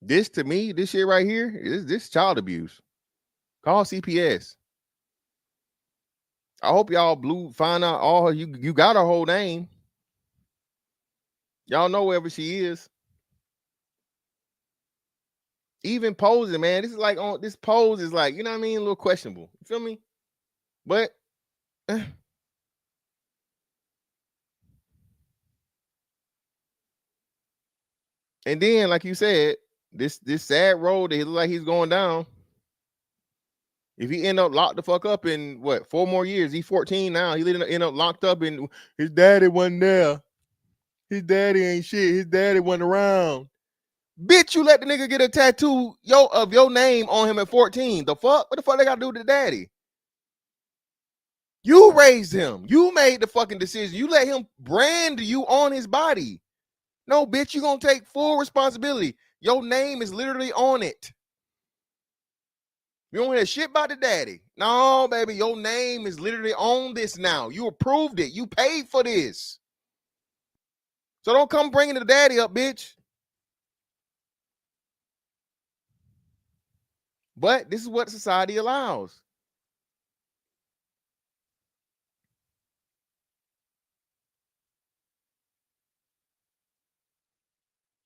This, to me, this shit right here, this child abuse. Call CPS. I hope y'all find out all you got her whole name. Y'all know wherever she is. Even posing, man. This pose is like, you know what I mean? A little questionable. You feel me? But and then, like you said, this sad road that he look like he's going down. If he end up locked the fuck up in 4 more years, he's 14 now. He end up locked up and his daddy wasn't there. His daddy ain't shit. His daddy wasn't around. Bitch, you let the nigga get a tattoo of your name on him at 14. The fuck? What the fuck they got to do with the daddy? You raised him. You made the fucking decision. You let him brand you on his body. No, bitch, you gonna take full responsibility. Your name is literally on it. You don't hear shit about the daddy. No, baby, your name is literally on this now. You approved it. You paid for this. So don't come bringing the daddy up, bitch. But this is what society allows.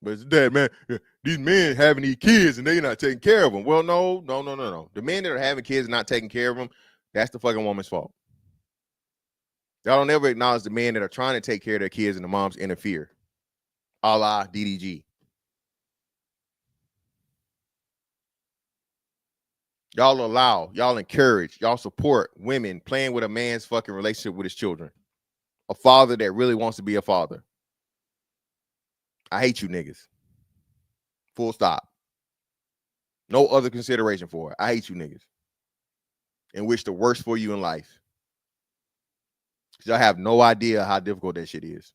But it's dad, man, these men having these kids and they're not taking care of them. Well, no. The men that are having kids and not taking care of them, that's the fucking woman's fault. Y'all don't ever acknowledge the men that are trying to take care of their kids and the moms interfere. A la DDG. Y'all allow, y'all encourage, y'all support women playing with a man's fucking relationship with his children. A father that really wants to be a father. I hate you niggas. Full stop. No other consideration for it. I hate you niggas. And wish the worst for you in life. Because y'all have no idea how difficult that shit is.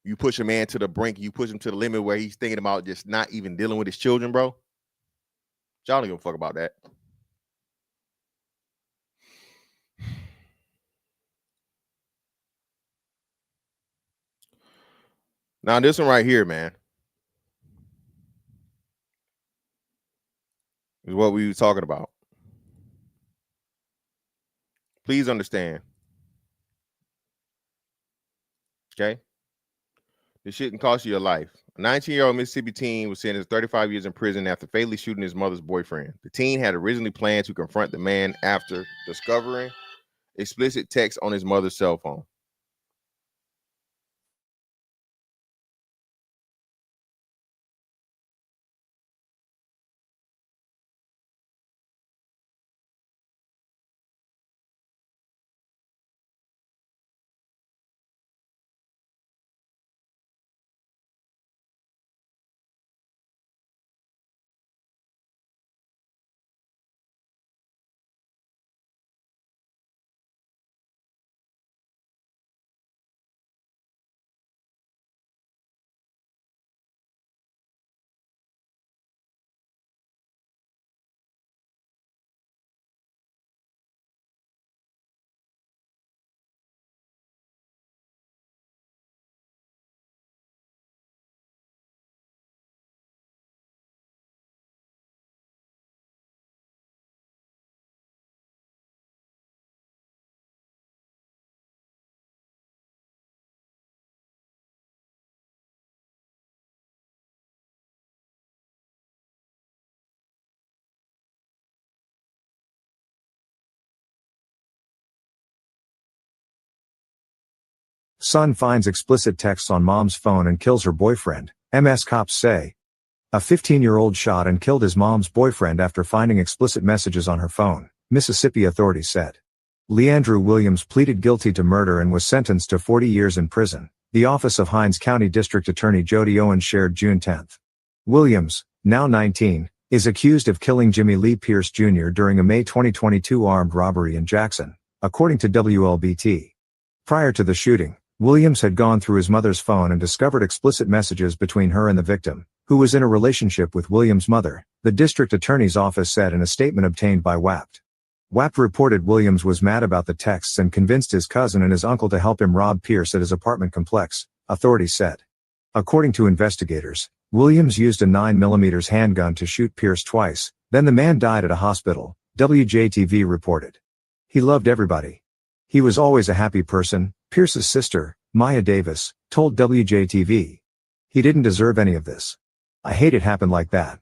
You push a man to the brink, you push him to the limit where he's thinking about just not even dealing with his children, bro. Y'all don't give a fuck about that. Now, this one right here, man, is what we were talking about. Please understand. Okay? This shit can cost you your life. A 19-year-old Mississippi teen was sentenced to 35 years in prison after fatally shooting his mother's boyfriend. The teen had originally planned to confront the man after discovering explicit text on his mother's cell phone. Son finds explicit texts on mom's phone and kills her boyfriend, MS cops say. A 15-year-old shot and killed his mom's boyfriend after finding explicit messages on her phone, Mississippi authorities said. Leandrew Williams pleaded guilty to murder and was sentenced to 40 years in prison, the office of Hinds County District Attorney Jody Owens shared June 10. Williams, now 19, is accused of killing Jimmy Lee Pierce Jr. during a May 2022 armed robbery in Jackson, according to WLBT. Prior to the shooting, Williams had gone through his mother's phone and discovered explicit messages between her and the victim, who was in a relationship with Williams' mother, the district attorney's office said in a statement obtained by WAPT. WAPT reported Williams was mad about the texts and convinced his cousin and his uncle to help him rob Pierce at his apartment complex, authorities said. According to investigators, Williams used a 9mm handgun to shoot Pierce twice, then the man died at a hospital, WJTV reported. He loved everybody. He was always a happy person, Pierce's sister, Maya Davis, told WJTV. He didn't deserve any of this. I hate it happened like that.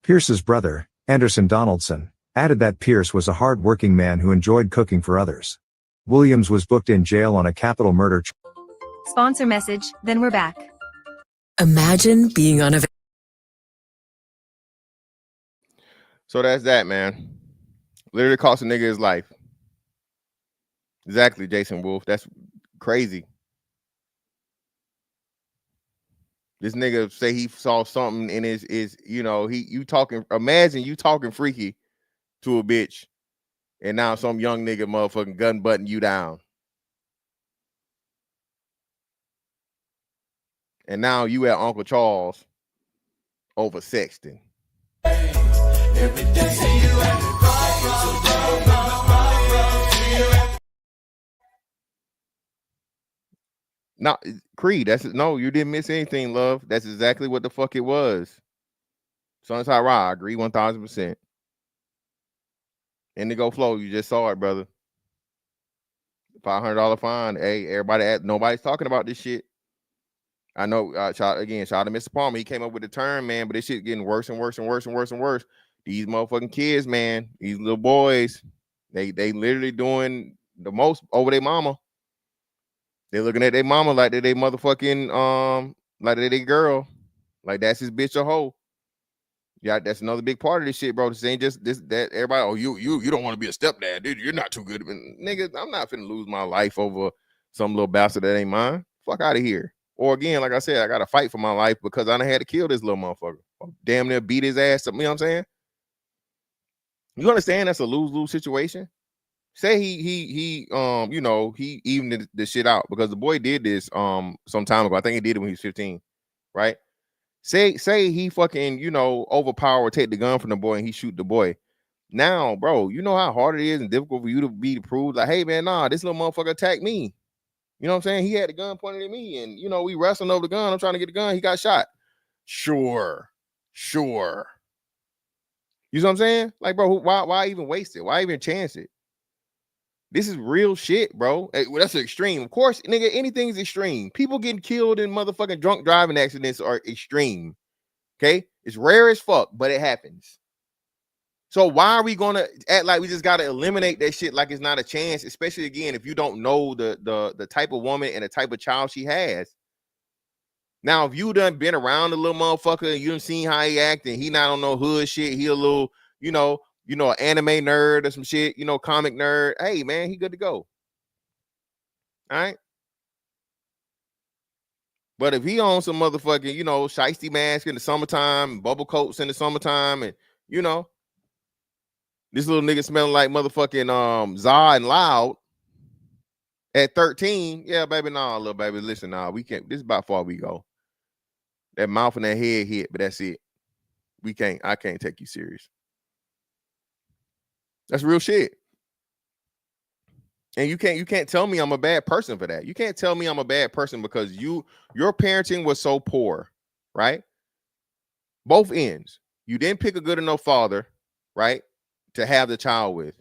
Pierce's brother, Anderson Donaldson, added that Pierce was a hard-working man who enjoyed cooking for others. Williams was booked in jail on a capital murder charge. Sponsor message, then we're back. Imagine being on a... So that's that, man. Literally cost a nigga his life. Exactly, Jason Wolf. That's crazy. This nigga say he saw something in his you talking, imagine you talking freaky to a bitch, and now some young nigga motherfucking gun button you down. And now you at Uncle Charles over sexting. No, Creed, you didn't miss anything, love. That's exactly what the fuck it was. Sunside Ride, I agree 1000%. Indigo Flow, you just saw it, brother. $500 fine. Hey, nobody's talking about this shit. I know, shout out to Mr. Palmer. He came up with the term, man, but this shit getting worse and worse and worse and worse and worse. These motherfucking kids, man, these little boys, they literally doing the most over their mama. They're looking at their mama like they're motherfucking, like they're their girl. Like that's his bitch or hoe. Yeah, that's another big part of this shit, bro. This ain't just that everybody, oh, you don't want to be a stepdad, dude. You're not too good. Nigga, I'm not finna lose my life over some little bastard that ain't mine. Fuck out of here. Or again, like I said, I gotta fight for my life because I done had to kill this little motherfucker. Damn near beat his ass. You know what I'm saying? You understand that's a lose-lose situation? Say he evened the shit out because the boy did this some time ago. I think he did it when he was 15, right? Say he fucking overpower, take the gun from the boy and he shoot the boy. Now, bro, you know how hard it is and difficult for you to be proved like, hey man, nah, this little motherfucker attacked me. You know what I'm saying? He had the gun pointed at me and we wrestling over the gun. I'm trying to get the gun. He got shot. Sure. You know what I'm saying? Like, bro, why even waste it? Why even chance it? This is real shit, bro. Well, that's extreme. Of course, nigga, anything's extreme. People getting killed in motherfucking drunk driving accidents are extreme. Okay? It's rare as fuck, but it happens. So why are we gonna act like we just gotta eliminate that shit like it's not a chance? Especially again, if you don't know the type of woman and the type of child she has. Now, if you done been around the little motherfucker and you done seen how he act and he not on no hood shit, he a little, an anime nerd or some shit, comic nerd. Hey man, he good to go. All right. But if he on some motherfucking, shiesty mask in the summertime, bubble coats in the summertime, and this little nigga smelling like motherfucking Za and Loud at 13, yeah, baby, nah, little baby, listen, nah, we can't. This is about far we go. That mouth and that head hit, but that's it. I can't take you serious. That's real shit. And you can't tell me I'm a bad person for that. You can't tell me I'm a bad person because your parenting was so poor, right? Both ends. You didn't pick a good enough father, right, to have the child with.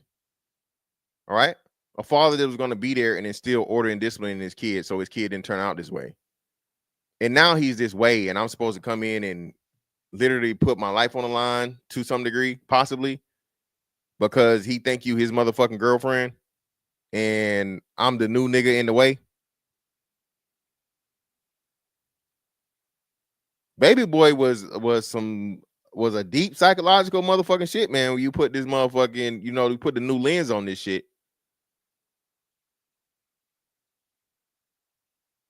All right? A father that was going to be there and instill order and discipline in his kid so his kid didn't turn out this way. And now he's this way, and I'm supposed to come in and literally put my life on the line to some degree, possibly, because he think you his motherfucking girlfriend, and I'm the new nigga in the way. Baby boy was a deep psychological motherfucking shit, man. When you put this motherfucking, you put the new lens on this shit.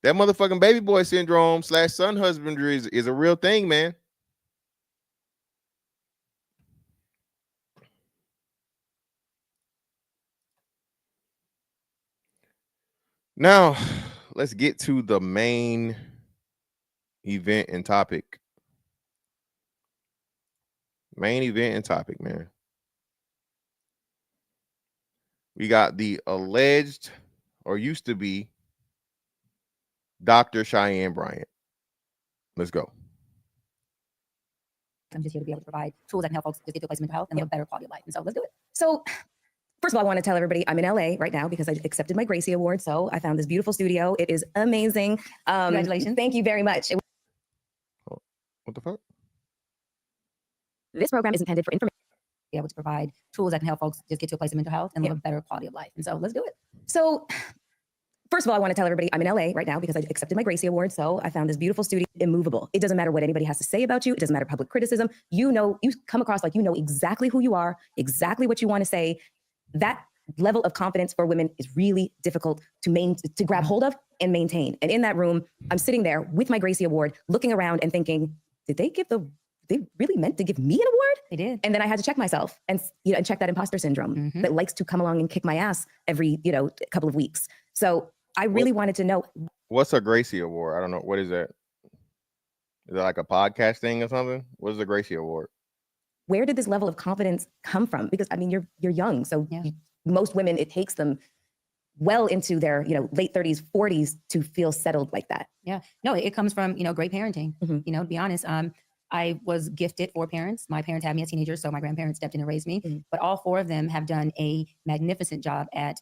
That motherfucking baby boy syndrome / son husbandry is a real thing, man. Now, let's get to the main event and topic. Main event and topic, man. We got the alleged, or used to be, Dr. Chyenne Bryant. Let's go. I'm just here to be able to provide tools that can help folks just get to a place of mental health and live a better quality of life. And so let's do it. So first of all, I want to tell everybody I'm in LA right now because I accepted my Gracie Award. So I found this beautiful studio. It is amazing. Congratulations. Thank you very much. What the fuck? This program is intended for information. Be able to provide tools that can help folks just get to a place of mental health and live a better quality of life. And so let's do it. So first of all, I want to tell everybody I'm in LA right now because I accepted my Gracie Award. So I found this beautiful studio, immovable. It doesn't matter what anybody has to say about you. It doesn't matter public criticism. You come across like you know exactly who you are, exactly what you want to say. That level of confidence for women is really difficult to grab hold of and maintain. And in that room, I'm sitting there with my Gracie Award, looking around and thinking, they really meant to give me an award? They did. And then I had to check myself and check that imposter syndrome that likes to come along and kick my ass every couple of weeks. So I really wanted to know. What's a Gracie Award? I don't know. What is that? Is it like a podcast thing or something? What is a Gracie Award? Where did this level of confidence come from? Because I mean, you're young, so most women, it takes them well into their late 30s, 40s to feel settled like that. Yeah, no, it comes from great parenting. To be honest, I was gifted 4 parents. My parents had me as teenagers, so my grandparents stepped in and raised me. But all 4 of them have done a magnificent job at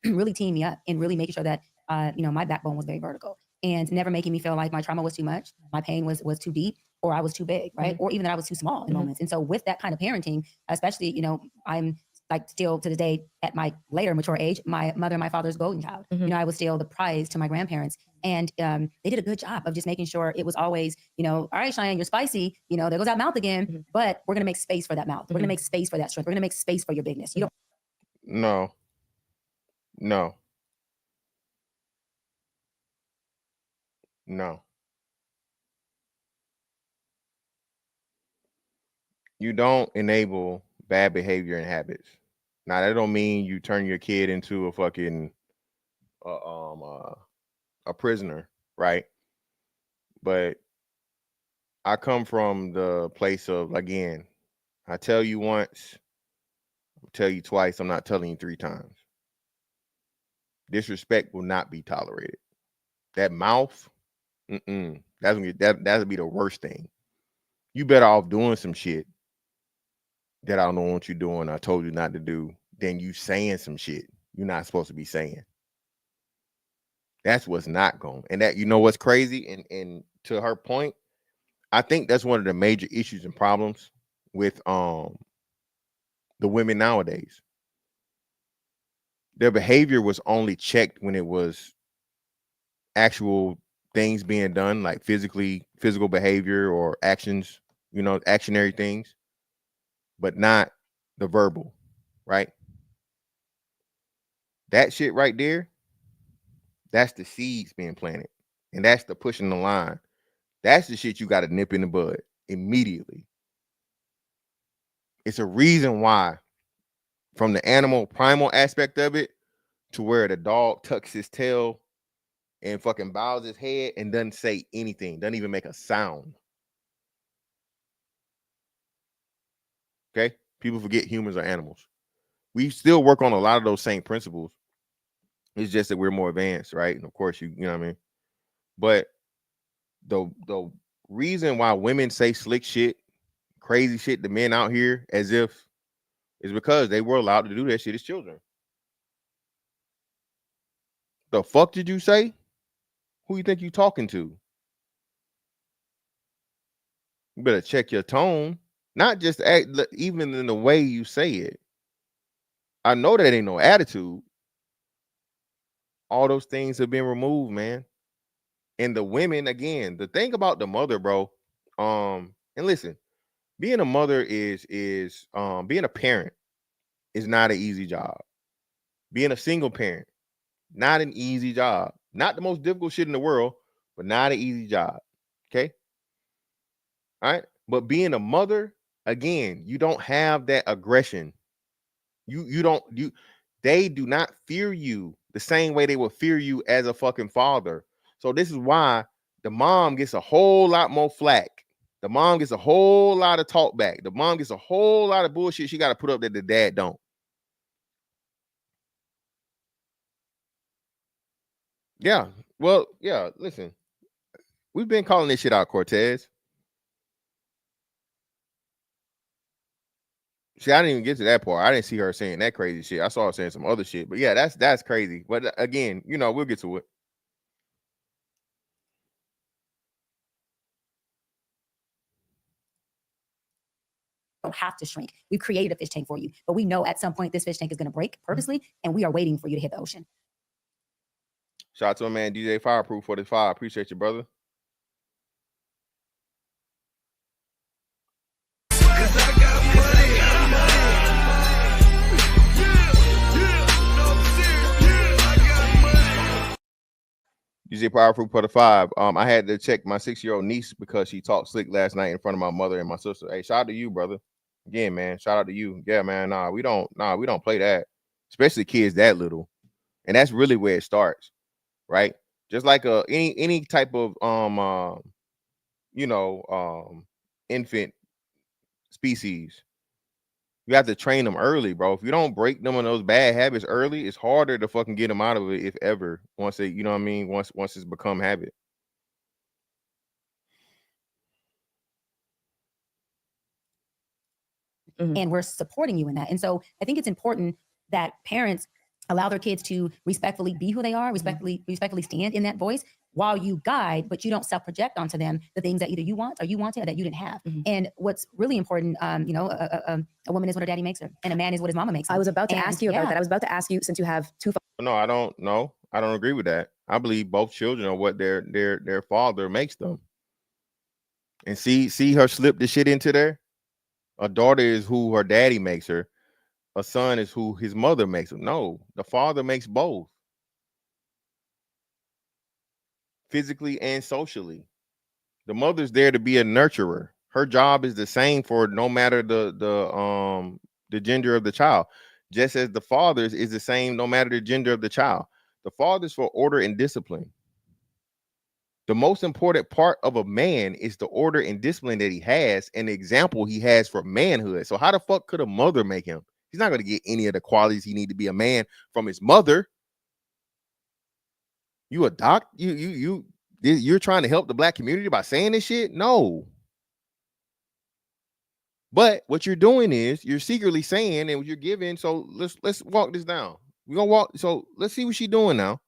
really teaming me up and really making sure that my backbone was very vertical and never making me feel like my trauma was too much, my pain was too deep, or I was too big, right? Or even that I was too small in moments. And so with that kind of parenting, especially, I'm like still to the day at my later mature age, my mother and my father's golden child. I was still the prize to my grandparents. And they did a good job of just making sure it was always, all right, Chyenne, you're spicy, there goes that mouth again, but we're going to make space for that mouth. We're going to make space for that strength. We're going to make space for your bigness. You don't. No. You don't enable bad behavior and habits. Now that don't mean you turn your kid into a fucking a prisoner, right? But I come from the place of, again, I tell you once, I'll tell you twice, I'm not telling you 3 times. Disrespect will not be tolerated. That mouth, that'll be the worst thing. You better off doing some shit that I don't know what you're doing, I told you not to do, than you saying some shit. you're not supposed to be saying. That's what's not going. And that, you know what's crazy? And to her point, I think that's one of the major issues and problems with the women nowadays. Their behavior was only checked when it was actual things being done, like physical behavior or actions, actionary things, but not the verbal, right? That shit right there, that's the seeds being planted. And that's the pushing the line. That's the shit you got to nip in the bud immediately. It's a reason why, from the animal primal aspect of it to where the dog tucks his tail and fucking bows his head and doesn't say anything, doesn't even make a sound. Okay? People forget humans are animals. We still work on a lot of those same principles. It's just that we're more advanced, right? And of course, you know what I mean? But the reason why women say slick shit, crazy shit to men out here as if is because they were allowed to do that shit as children. The fuck did you say? Who you think you talking to? You better check your tone. Not just act, even in the way you say it. I know that ain't no attitude. All those things have been removed, man. And the women, again, the thing about the mother, bro. And listen, being a mother is being a parent is not an easy job. Being a single parent, not an easy job. Not the most difficult shit in the world, but not an easy job. Okay. All right. But being a mother, again, you don't have that aggression. They do not fear you the same way they would fear you as a fucking father. So this is why the mom gets a whole lot more flack. The mom gets a whole lot of talk back. The mom gets a whole lot of bullshit she got to put up that the dad don't. Yeah. Well, yeah, listen. We've been calling this shit out, Cortez. See, I didn't even get to that part. I didn't see her saying that crazy shit. I saw her saying some other shit. But yeah, that's crazy. But again, we'll get to it. Don't have to shrink. We've created a fish tank for you, but we know at some point this fish tank is going to break purposely, and we are waiting for you to hit the ocean. Shout out to my man DJ Fireproof 45. Appreciate you, brother. DJ Powerful Put a 5. I had to check my 6-year-old niece because she talked slick last night in front of my mother and my sister. Hey, shout out to you, brother. Again, man. Shout out to you. Yeah, man. We don't play that. Especially kids that little. And that's really where it starts, right? Just like any type of infant species. You have to train them early, bro. If you don't break them of those bad habits early, it's harder to fucking get them out of it, if ever. Once they, you know what I mean? Once it's become habit. And we're supporting you in that. And so I think it's important that parents allow their kids to respectfully be who they are, respectfully stand in that voice while you guide, but you don't self-project onto them the things that either you want or you wanted or that you didn't have. And what's really important, a woman is what her daddy makes her, and a man is what his mama makes him. I was about to ask you about that. I was about to ask you, since you have two. No, I don't know. I don't agree with that. I believe both children are what their father makes them. And see her slip the shit into there. A daughter is who her daddy makes her. A son is who his mother makes him. No, the father makes both. Physically and socially. The mother's there to be a nurturer. Her job is the same for no matter the gender of the child. Just as the father's is the same no matter the gender of the child. The father's for order and discipline. The most important part of a man is the order and discipline that he has and the example he has for manhood. So how the fuck could a mother make him? He's not going to get any of the qualities he need to be a man from his mother. You a doc? You're trying to help the black community by saying this shit? No. But what you're doing is you're secretly saying and you're giving. So let's walk this down. We're gonna walk. So let's see what she's doing now.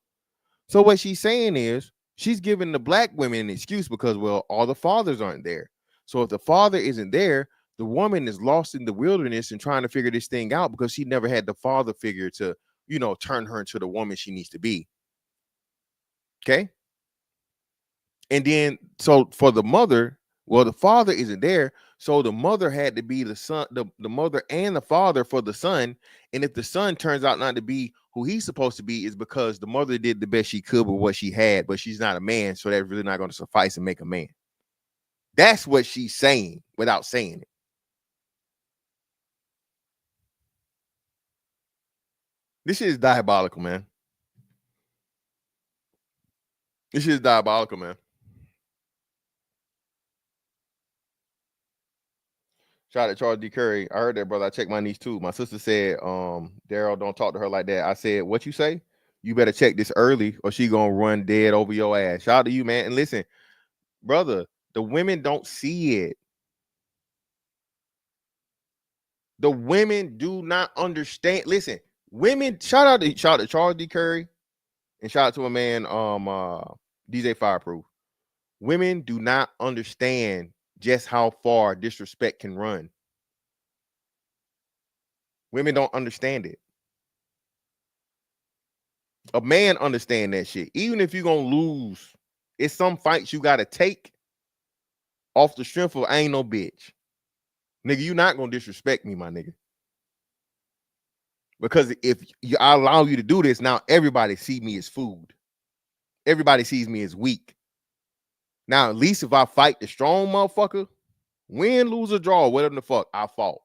So what she's saying is she's giving the black women an excuse because, well, all the fathers aren't there. So if the father isn't there, the woman is lost in the wilderness and trying to figure this thing out because she never had the father figure to, turn her into the woman she needs to be. Okay. And then, so for the mother, well, the father isn't there. So the mother had to be the son, the mother and the father for the son. And if the son turns out not to be who he's supposed to be, is because the mother did the best she could with what she had, but she's not a man. So that's really not going to suffice and make a man. That's what she's saying without saying it. This shit is diabolical, man. This shit is diabolical, man. Shout out to Charles D. Curry. I heard that, brother. I checked my niece too. My sister said, Daryl, don't talk to her like that. I said, what you say? You better check this early or she gonna run dead over your ass. Shout out to you, man. And listen, brother, the women don't see it. The women do not understand. Listen, women, shout out to Charles D. Curry and shout out to a man, DJ Fireproof. Women do not understand just how far disrespect can run. Women don't understand it. A man understand that shit. Even if you're gonna lose, it's some fights you gotta take off the strength of I ain't no bitch. Nigga, you not gonna disrespect me, my nigga. Because if I allow you to do this, now everybody see me as food. Everybody sees me as weak. Now, at least if I fight the strong motherfucker, win, lose, or draw, whatever the fuck, I fought.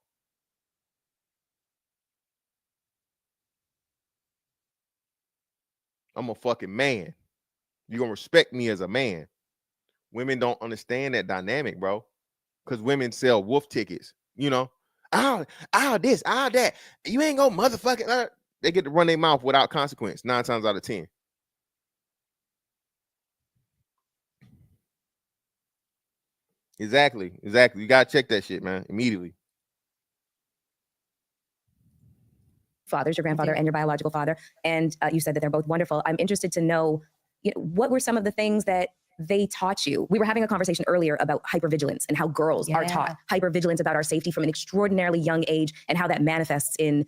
I'm a fucking man. You're gonna respect me as a man. Women don't understand that dynamic, bro. Because women sell wolf tickets, this, that. You ain't gonna motherfucking. They get to run their mouth without consequence 9 times out of 10. Exactly. You gotta check that shit, man, immediately. Fathers, your grandfather and your biological father, and you said that they're both wonderful. I'm interested to know, what were some of the things that they taught you? We were having a conversation earlier about hypervigilance and how girls are taught hypervigilance about our safety from an extraordinarily young age, and how that manifests in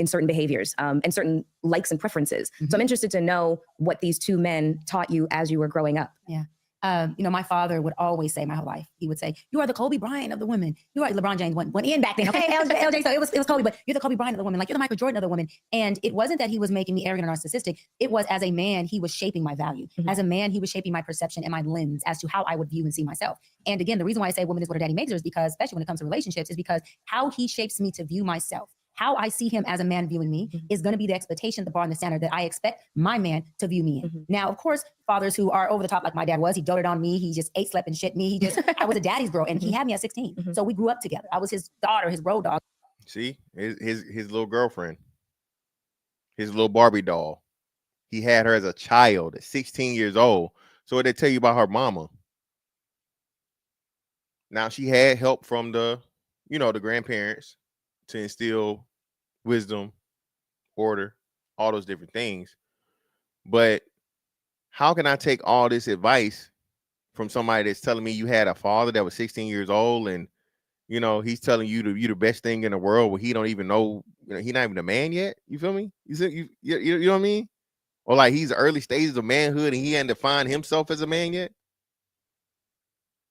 certain behaviors and certain likes and preferences. So I'm interested to know what these two men taught you as you were growing up. Yeah. My father would always say my whole life, he would say, you are the Kobe Bryant of the women. You are LeBron James went in back then. Okay, LJ, so it was Kobe, but you're the Kobe Bryant of the women. Like, you're the Michael Jordan of the women. And it wasn't that he was making me arrogant or narcissistic. It was, as a man, he was shaping my value. As a man, he was shaping my perception and my lens as to how I would view and see myself. And again, the reason why I say woman is what her daddy makes her is because, especially when it comes to relationships, is because how he shapes me to view myself, how I see him as a man viewing me, is going to be the expectation, the bar, and the standard that I expect my man to view me in. Now, of course, fathers who are over the top like my dad was, he doted on me. He just ate, slept, and shit me. I was a daddy's girl, and he had me at 16. So we grew up together. I was his daughter, his road dog. See, his little girlfriend, his little Barbie doll. He had her as a child at 16 years old. So what they tell you about her mama? Now, she had help from the grandparents to instill wisdom, order, all those different things. But how can I take all this advice from somebody that's telling me you had a father that was 16 years old and he's telling you you the best thing in the world where he don't even know, he's not even a man yet? You feel me? You know what I mean? Or like he's early stages of manhood and he hadn't defined himself as a man yet?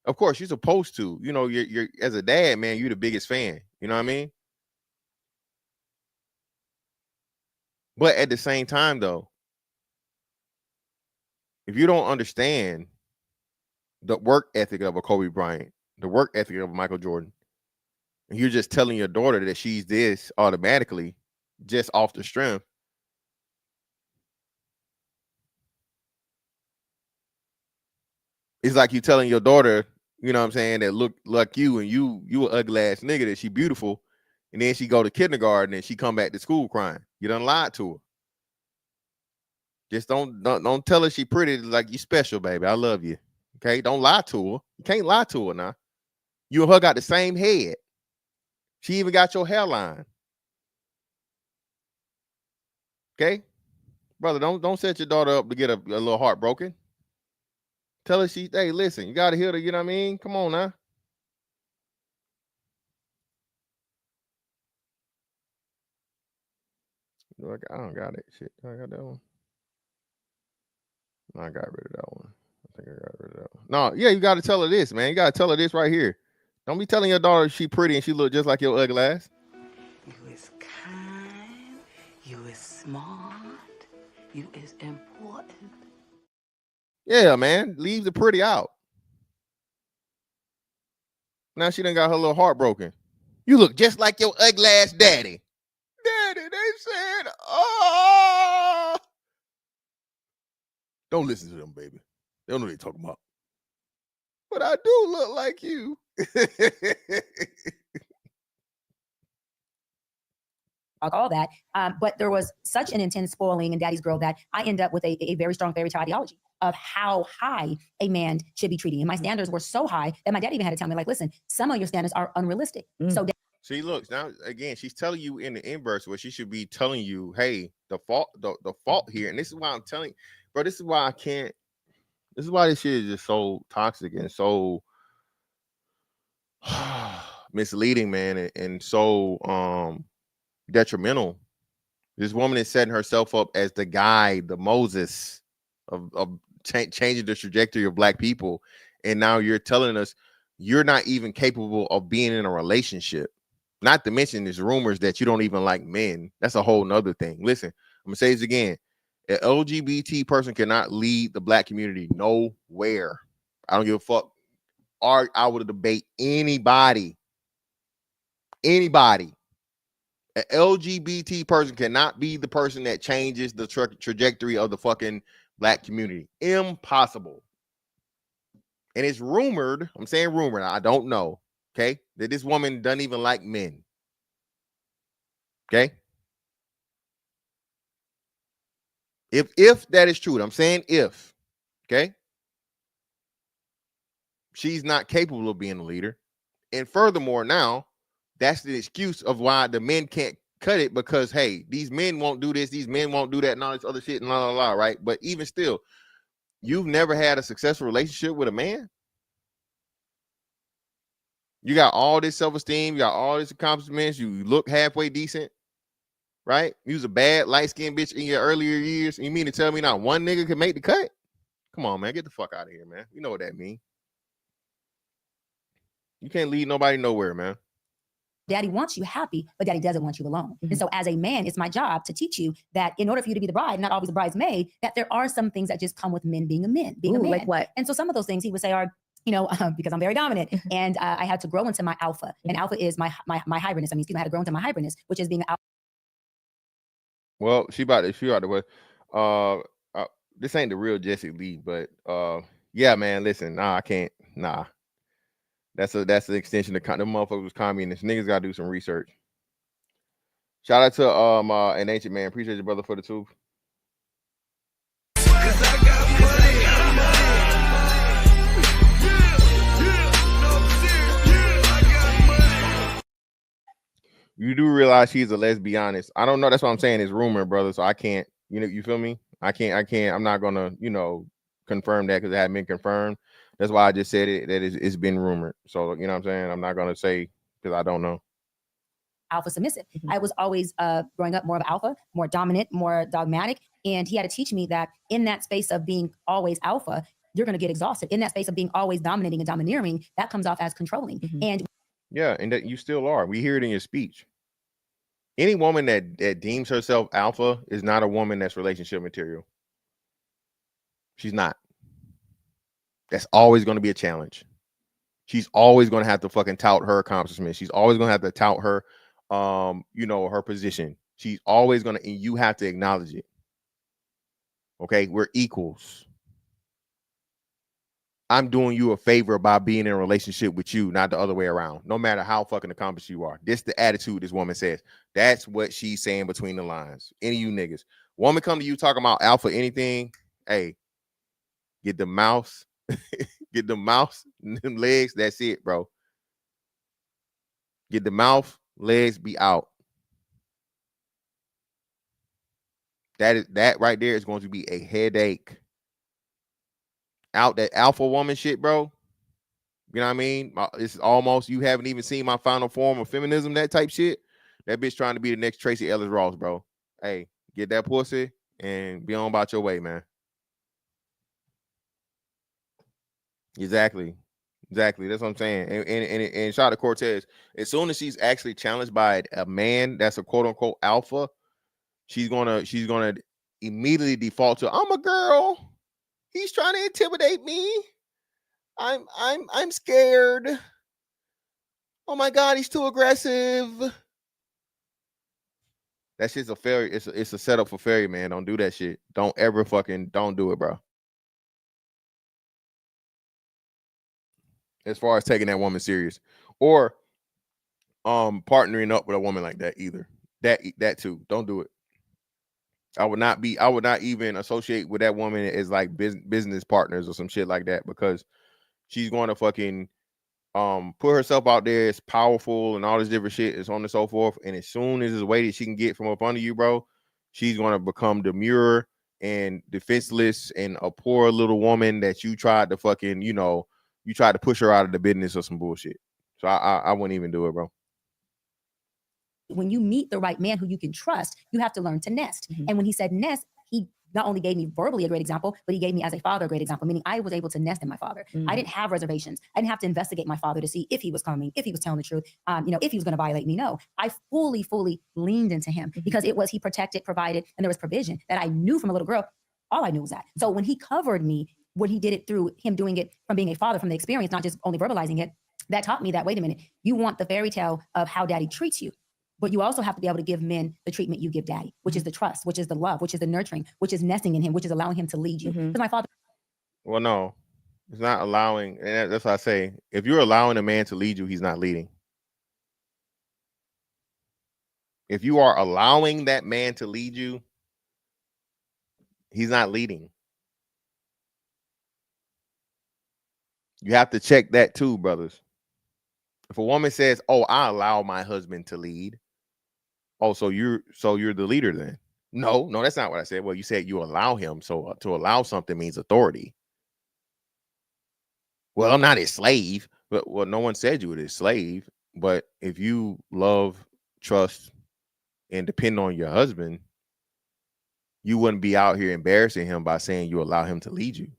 Of course, you're supposed to. You're as a dad, man, you're the biggest fan. You know what I mean? But at the same time, though, if you don't understand the work ethic of a Kobe Bryant, the work ethic of Michael Jordan, and you're just telling your daughter that she's this automatically just off the strength, it's like you telling your daughter, you know what I'm saying, that look like you and you an ugly ass nigga, that she beautiful, and then she go to kindergarten and she come back to school crying. You done lied to her. Just don't tell her she pretty, like you special, baby. I love you. Okay, don't lie to her. You can't lie to her now. You and her got the same head. She even got your hairline. Okay, brother, don't set your daughter up to get a little heartbroken. Tell her hey, listen, you gotta hear her. You know what I mean? Come on now. I don't got it. Shit, I got that one. No, I got rid of that one. I think I got rid of that one. No, yeah, you got to tell her this, man. You got to tell her this right here. Don't be telling your daughter she pretty and she look just like your ugly ass. You is kind. You is smart. You is important. Yeah, man. Leave the pretty out. Now she done got her little heart broken. You look just like your ugly ass daddy. Daddy, they said, oh. Don't listen to them, baby. They don't know what they're talking about. But I do look like you. all that. But there was such an intense spoiling in Daddy's Girl that I end up with a very strong fairy tale ideology of how high a man should be treated. And my standards were so high that my dad even had to tell me, like, listen, some of your standards are unrealistic. So see, look, now again, she's telling you in the inverse where she should be telling you, hey, the fault here. And this is why I'm telling, bro, this is why I can't, this is why this shit is just so toxic and so misleading, man, and so detrimental. This woman is setting herself up as the guy, the Moses of changing the trajectory of Black people. And now you're telling us you're not even capable of being in a relationship. Not to mention there's rumors that you don't even like men. That's a whole nother thing. Listen, I'm gonna say this again. An LGBT person cannot lead the Black community nowhere. I don't give a fuck. I would debate anybody. Anybody. An LGBT person cannot be the person that changes the trajectory of the fucking Black community. Impossible. And it's rumored, I'm saying rumored, I don't know, okay, that this woman doesn't even like men. Okay? If that is true, I'm saying if, okay? She's not capable of being a leader. And furthermore, now, that's the excuse of why the men can't cut it because, hey, these men won't do this, these men won't do that, and all this other shit, and la, la, la, right? But even still, you've never had a successful relationship with a man? You got all this self-esteem, you got all these accomplishments, you look halfway decent, right? You was a bad, light-skinned bitch in your earlier years, and you mean to tell me not one nigga can make the cut? Come on, man, get the fuck out of here, man. You know what that means. You can't lead nobody nowhere, man. Daddy wants you happy, but Daddy doesn't want you alone. And so as a man, it's my job to teach you that in order for you to be the bride, not always the bridesmaid, that there are some things that just come with men being a man. Like what? And so some of those things he would say are, you know, because I'm very dominant and I had to grow into my alpha. And alpha is my hybridness. I mean, I had to grow into my hybridness, which is being alpha. Well, she about to way. This ain't the real Jesse Lee, but yeah, man, listen, nah, I can't, nah. That's the extension of the motherfuckers was communists. Niggas gotta do some research. Shout out to an ancient man. Appreciate your brother for the tube. You do realize she's a lesbianist. I don't know. That's what I'm saying. It's rumor, brother. So I can't, you know, you feel me? I can't, I'm not gonna, you know, confirm that because it hadn't been confirmed. That's why I just said it, that it's been rumored. So, you know what I'm saying? I'm not going to say because I don't know. Alpha submissive. I was always growing up more of alpha, more dominant, more dogmatic. And he had to teach me that in that space of being always alpha, you're going to get exhausted. In that space of being always dominating and domineering, that comes off as controlling. And yeah, and that you still are. We hear it in your speech. Any woman that deems herself alpha is not a woman that's relationship material. She's not. That's always going to be a challenge. She's always going to have to fucking tout her accomplishments. She's always going to have to tout her, you know, her position. She's always going to, and you have to acknowledge it. Okay, we're equals. I'm doing you a favor by being in a relationship with you, not the other way around. No matter how fucking accomplished you are. This the attitude this woman says. That's what she's saying between the lines. Any of you niggas. Woman come to you talking about alpha anything, hey, get the mouse. Get the mouth and them legs. That's it, bro. Get the mouth, legs be out. that right there is going to be a headache. Out that alpha woman shit, bro. You know what I mean? It's almost, you haven't even seen my final form of feminism, that type shit. That bitch trying to be the next Tracy Ellis Ross, bro. Hey, get that pussy and be on about your way, man. Exactly. That's what I'm saying. And shout out to Cortez. As soon as she's actually challenged by a man that's a quote unquote alpha, she's gonna immediately default to, I'm a girl. He's trying to intimidate me. I'm scared. Oh my God, he's too aggressive. That shit's a failure. It's a setup for failure, man. Don't do that shit. Don't ever don't do it, bro. As far as taking that woman serious, or partnering up with a woman like that either. That too. Don't do it. I would not even associate with that woman as like business partners or some shit like that, because she's going to fucking put herself out there as powerful and all this different shit, and so on and so forth. And as soon as there's a way that she can get from up under you, bro, she's gonna become demure and defenseless and a poor little woman that you tried to fucking, you tried to push her out of the business or some bullshit. So I wouldn't even do it, bro. When you meet the right man who you can trust, you have to learn to nest. And when he said nest, he not only gave me verbally a great example, but he gave me as a father a great example, meaning I was able to nest in my father. I didn't have reservations. I didn't have to investigate my father to see if he was coming, if he was telling the truth, if he was going to violate me. No, I fully leaned into him because he protected, provided, and there was provision that I knew from a little girl. All I knew was that. So when he covered me, when he did it through him doing it from being a father, from the experience, not just only verbalizing it, that taught me that, wait a minute, you want the fairy tale of how daddy treats you. But you also have to be able to give men the treatment you give daddy, which is the trust, which is the love, which is the nurturing, which is nesting in him, which is allowing him to lead you. Because my father. Well, no, it's not allowing. And that's what I say. If you're allowing a man to lead you, he's not leading. If you are allowing that man to lead you, he's not leading. You have to check that too, brothers. If a woman says, "Oh, I allow my husband to lead," oh, so you're the leader then? No, that's not what I said. Well, you said you allow him. So to allow something means authority. Well, I'm not his slave. But well, no one said you were his slave. But if you love, trust, and depend on your husband, you wouldn't be out here embarrassing him by saying you allow him to lead you.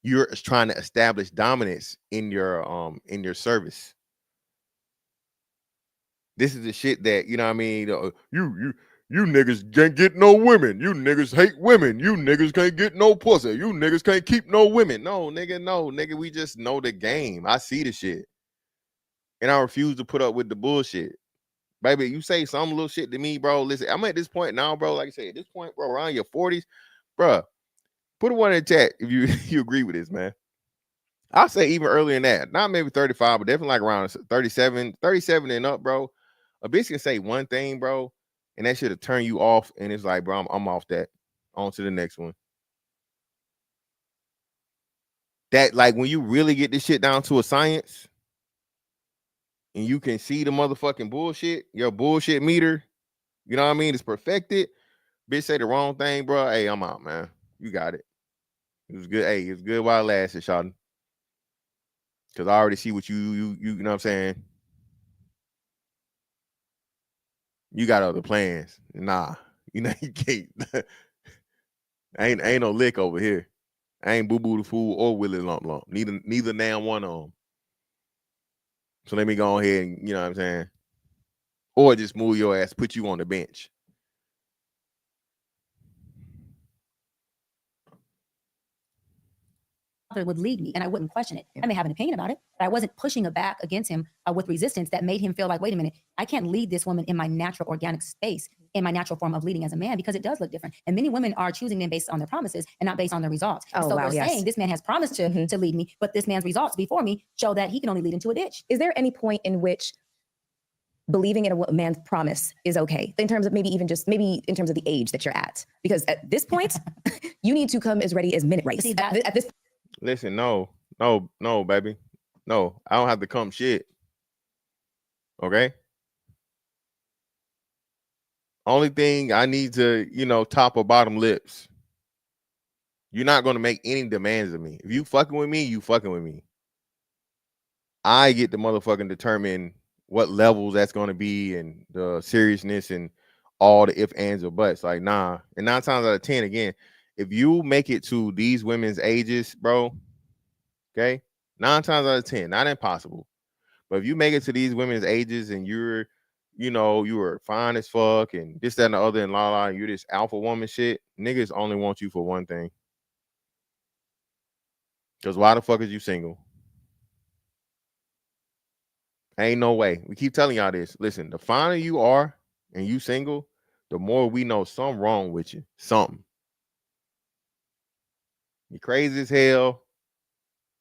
You're trying to establish dominance in your service. This is the shit that, you know what I mean? You niggas can't get no women. You niggas hate women. You niggas can't get no pussy. You niggas can't keep no women. No, nigga, we just know the game. I see the shit. And I refuse to put up with the bullshit. Baby, you say some little shit to me, bro. Listen, I'm at this point now, bro. Like I said, at this point, bro, around your 40s, bro, put a one in the chat if you agree with this, man. I'll say even earlier than that. Not maybe 35, but definitely like around 37 and up, bro. A bitch can say one thing, bro, and that should have turned you off. And it's like, bro, I'm off that. On to the next one. That, like, when you really get this shit down to a science and you can see the motherfucking bullshit, your bullshit meter, you know what I mean? It's perfected. Bitch say the wrong thing, bro. Hey, I'm out, man. You got it. It was good. Hey, it's good while it lasted, Shawty. Because I already see what you know what I'm saying? You got other plans. Nah, you can't. ain't no lick over here. I ain't Boo Boo the Fool or Willie Lump Lump. Neither now one of them. So let me go ahead and, you know what I'm saying? Or just move your ass, put you on the bench. Would lead me and I wouldn't question it. I may have an opinion about it, but I wasn't pushing it back against him with resistance that made him feel like, wait a minute, I can't lead this woman in my natural organic space, in my natural form of leading as a man, because it does look different. And many women are choosing men based on their promises and not based on their results. So they're saying this man has promised to lead me, but this man's results before me show that he can only lead into a ditch. Is there any point in which believing in a man's promise is okay, in terms of maybe in terms of the age that you're at? Because at this point, you need to come as ready as minute race. At this Listen, no, baby. No, I don't have to come shit. Okay? Only thing I need to, top or bottom lips. You're not going to make any demands of me. If you fucking with me, you fucking with me. I get to motherfucking determine what levels that's going to be and the seriousness and all the if, ands, or buts. Like, nah. And 9 times out of 10, again, if you make it to these women's ages, bro, okay, 9 times out of 10, not impossible. But if you make it to these women's ages and you're, you are fine as fuck and this, that, and the other, and la la, and you're this alpha woman shit, niggas only want you for one thing. Because why the fuck is you single? Ain't no way. We keep telling y'all this. Listen, the finer you are and you single, the more we know something wrong with you. Something. You crazy as hell.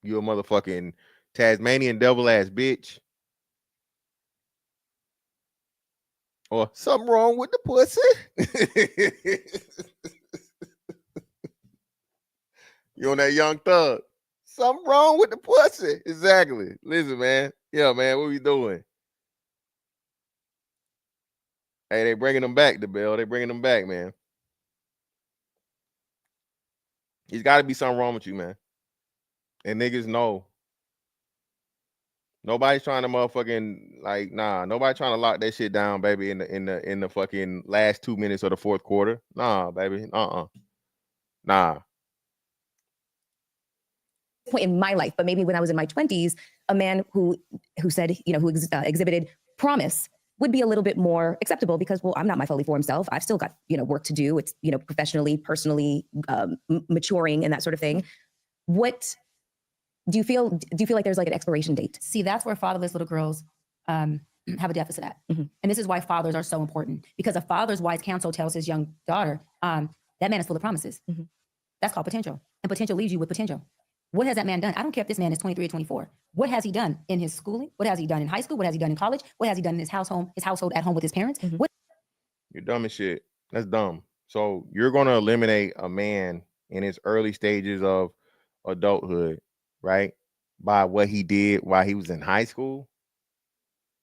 You a motherfucking Tasmanian devil ass bitch. Or something wrong with the pussy. You on that Young Thug. Something wrong with the pussy. Exactly. Listen, man. Yeah, man. What we doing? Hey, they bringing them back, the bill. They bringing them back, man. There's got to be something wrong with you, man. And niggas know. Nobody's trying to motherfucking nobody trying to lock that shit down, baby, in the fucking last 2 minutes of the fourth quarter. Nah, baby. Nah. Point in my life, but maybe when I was in my 20s, a man who said, who exhibited promise would be a little bit more acceptable because, well, I'm not my fully formed self. I've still got, work to do. It's, professionally, personally, maturing and that sort of thing. What do you feel like there's like an expiration date? See, that's where fatherless little girls have a deficit at. Mm-hmm. And this is why fathers are so important, because a father's wise counsel tells his young daughter, that man is full of promises. Mm-hmm. That's called potential. And potential leaves you with potential. What has that man done? I don't care if this man is 23 or 24. What has he done in his schooling? What has he done in high school? What has he done in college? What has he done in his household at home with his parents? Mm-hmm. You're dumb as shit. That's dumb. So you're going to eliminate a man in his early stages of adulthood, right? By what he did while he was in high school,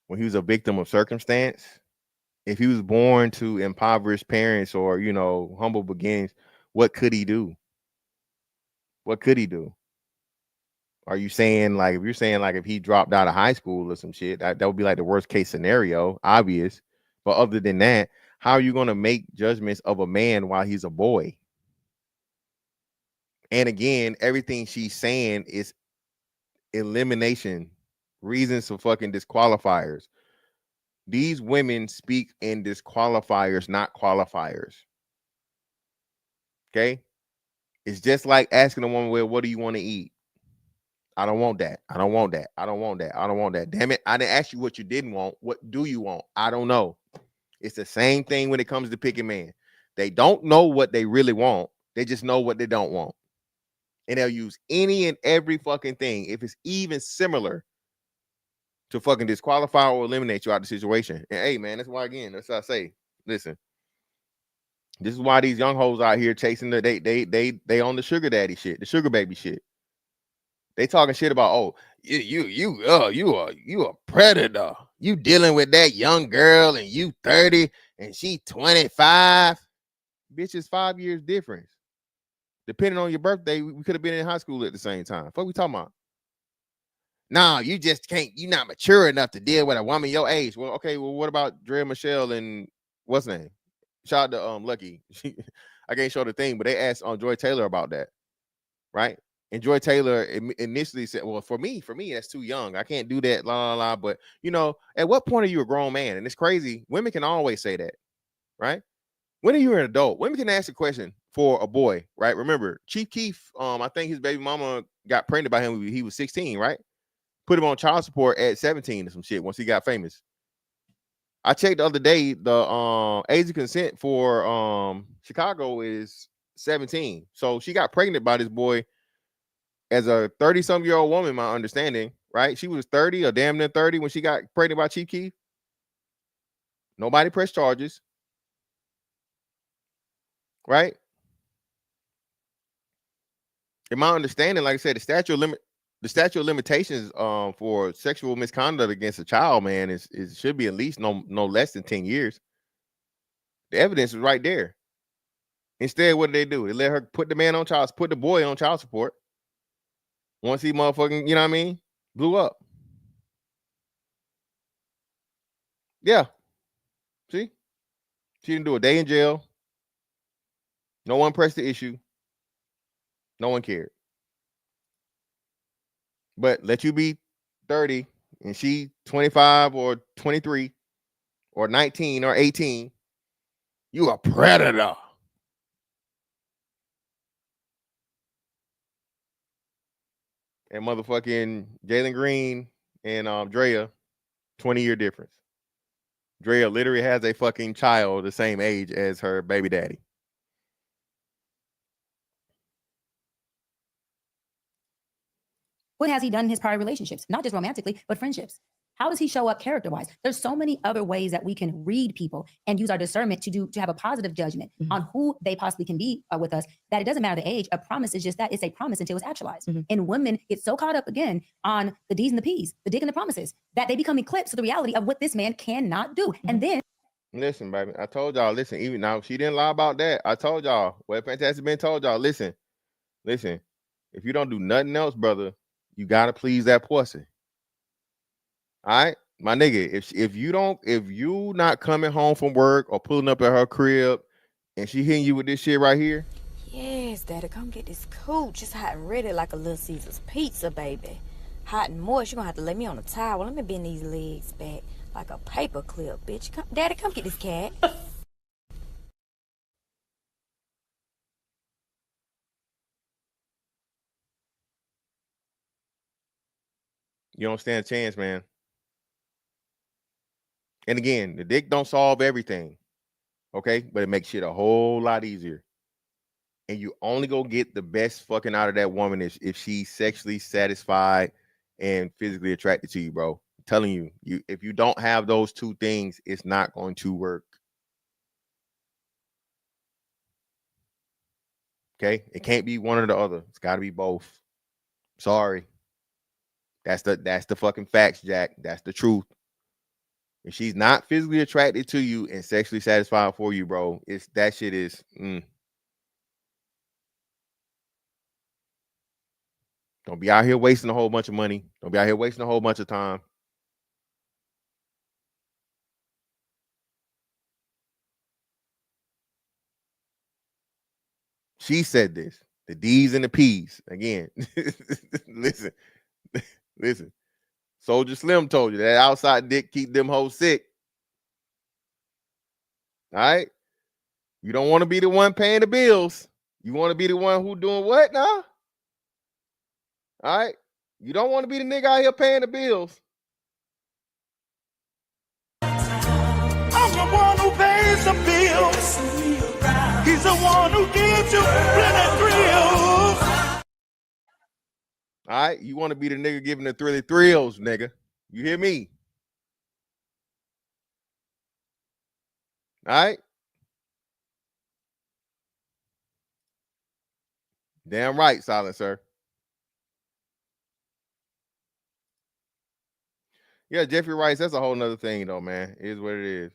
when he was a victim of circumstance. If he was born to impoverished parents or, humble beginnings, what could he do? What could he do? Are you saying if you're saying if he dropped out of high school or some shit, that would be like the worst case scenario, obvious. But other than that, how are you going to make judgments of a man while he's a boy? And again, everything she's saying is elimination, reasons for fucking disqualifiers. These women speak in disqualifiers, not qualifiers. Okay? It's just like asking a woman, well, what do you want to eat? I don't want that. I don't want that. I don't want that. I don't want that. Damn it. I didn't ask you what you didn't want. What do you want? I don't know. It's the same thing when it comes to picking men. They don't know what they really want. They just know what they don't want. And they'll use any and every fucking thing, if it's even similar, to fucking disqualify or eliminate you out of the situation. And hey, man, that's why, again, that's what I say. Listen, this is why these young hoes out here chasing they on the sugar daddy shit, the sugar baby shit. They talking shit about, oh, you a predator. You dealing with that young girl and you 30 and she 25. Bitch, is 5 years difference. Depending on your birthday, we could have been in high school at the same time. What we talking about? No, you just can't. You're not mature enough to deal with a woman your age. Well, okay. Well, what about Dre Michelle and what's her name? Shout out to Lucky. I can't show the thing, but they asked Joy Taylor about that, right? And Joy Taylor initially said, well, for me, that's too young. I can't do that, la, la, la. But, at what point are you a grown man? And it's crazy. Women can always say that, right? When are you an adult? Women can ask a question for a boy, right? Remember, Chief Keef, I think his baby mama got pregnant by him when he was 16, right? Put him on child support at 17 or some shit once he got famous. I checked the other day, the age of consent for Chicago is 17. So she got pregnant by this boy as a 30-some-year-old woman, my understanding, right? She was 30 or damn near 30 when she got pregnant by Chief Keef. Nobody pressed charges. Right? In my understanding, like I said, the statute of limitations for sexual misconduct against a child, man, is should be at least no less than 10 years. The evidence is right there. Instead, what did? They let her put the boy on child support. Once he motherfucking, you know what I mean, blew up. Yeah. See? She didn't do a day in jail. No one pressed the issue. No one cared. But let you be 30 and she 25 or 23 or 19 or 18, you a predator. And motherfucking Jalen Green and Drea, 20-year difference. Drea literally has a fucking child the same age as her baby daddy. What has he done in his prior relationships? Not just romantically, but friendships. How does he show up character-wise? There's so many other ways that we can read people and use our discernment to have a positive judgment on who they possibly can be with us, that it doesn't matter the age. A promise is just that. It's a promise until it's actualized. And women get so caught up again on the D's and the P's, the dick and the promises, that they become eclipsed to the reality of what this man cannot do. And then listen, baby, I told y'all, listen, even now she didn't lie about that. I told y'all, what Fantastic Ben told y'all, listen, if you don't do nothing else, brother, you gotta please that pussy. All right, my nigga. If you not coming home from work or pulling up at her crib, and she hitting you with this shit right here. Yes, Daddy, come get this cooch. It's hot and ready like a Little Caesar's pizza, baby. Hot and moist. You're gonna have to lay me on a towel. Let me bend these legs back like a paper clip, bitch. Daddy, come get this cat. You don't stand a chance, man. And again, the dick don't solve everything, okay? But it makes shit a whole lot easier. And you only go get the best fucking out of that woman if she's sexually satisfied and physically attracted to you, bro. I'm telling you, if you don't have those two things, it's not going to work. Okay? It can't be one or the other. It's got to be both. Sorry. That's the fucking facts, Jack. That's the truth. If she's not physically attracted to you and sexually satisfied for you, bro, that shit is. Don't be out here wasting a whole bunch of money. Don't be out here wasting a whole bunch of time. She said this. The D's and the P's. Again, listen. Soldier Slim told you that outside dick keep them hoes sick. All right? You don't want to be the one paying the bills. You want to be the one who doing what now? All right? You don't want to be the nigga out here paying the bills. I'm the one who pays the bills. He's the one who gives you plenty thrills. All right? You want to be the nigga giving the thrills, nigga. You hear me? All right? Damn right, silent sir. Yeah, Jeffrey Rice, that's a whole nother thing, though, man. It is what it is.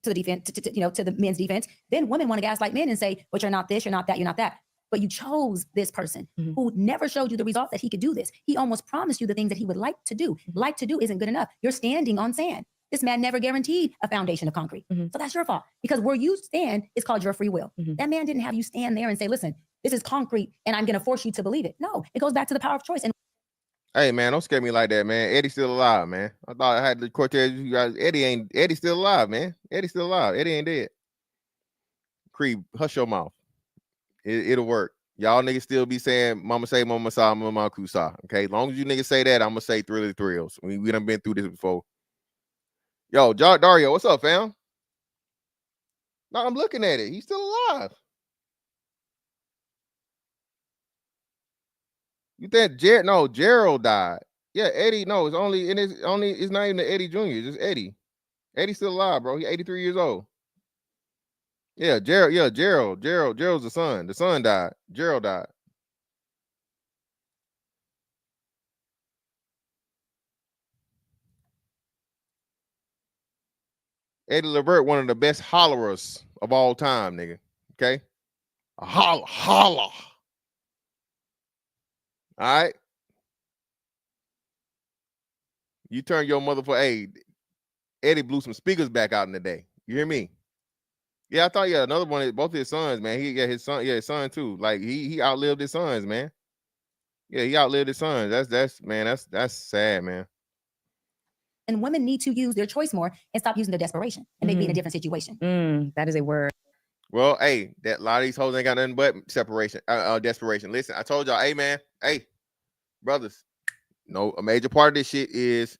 To the defense, to the men's defense, then women want to gaslight men and say, but you're not this, you're not that, you're not that. But you chose this person who never showed you the results that he could do this. He almost promised you the things that he would like to do. Like to do isn't good enough. You're standing on sand. This man never guaranteed a foundation of concrete. So that's your fault. Because where you stand is called your free will. That man didn't have you stand there and say, listen, this is concrete and I'm going to force you to believe it. No, it goes back to the power of choice. And hey, man, don't scare me like that, man. Eddie's still alive, man. I thought I had the Cortez. You guys, Eddie's still alive, man. Eddie's still alive. Eddie ain't dead. Creed, hush your mouth. It'll work. Y'all niggas still be saying, mama say, mama saw, mama kusa. Okay, as long as you niggas say that, I'm going to say thrills. We done been through this before. Yo, Dario, what's up, fam? No, I'm looking at it. He's still alive. You think Gerald died. Yeah, Eddie, no, it's not even the Eddie Jr., it's just Eddie. Eddie's still alive, bro. He's 83 years old. Yeah, Gerald's the son. The son died. Gerald died. Eddie Levert, one of the best hollerers of all time, nigga. Okay? A holler. All right? You turn your motherfucker. Hey, Eddie blew some speakers back out in the day. You hear me? Yeah, I thought another one. Both his sons, man. He got his son too. Like he outlived his sons, man. Yeah, he outlived his sons. That's sad, man. And women need to use their choice more and stop using their desperation and maybe in a different situation. That is a word. Well, hey, that a lot of these hoes ain't got nothing but desperation. Listen, I told y'all, hey man, hey, brothers, a major part of this shit is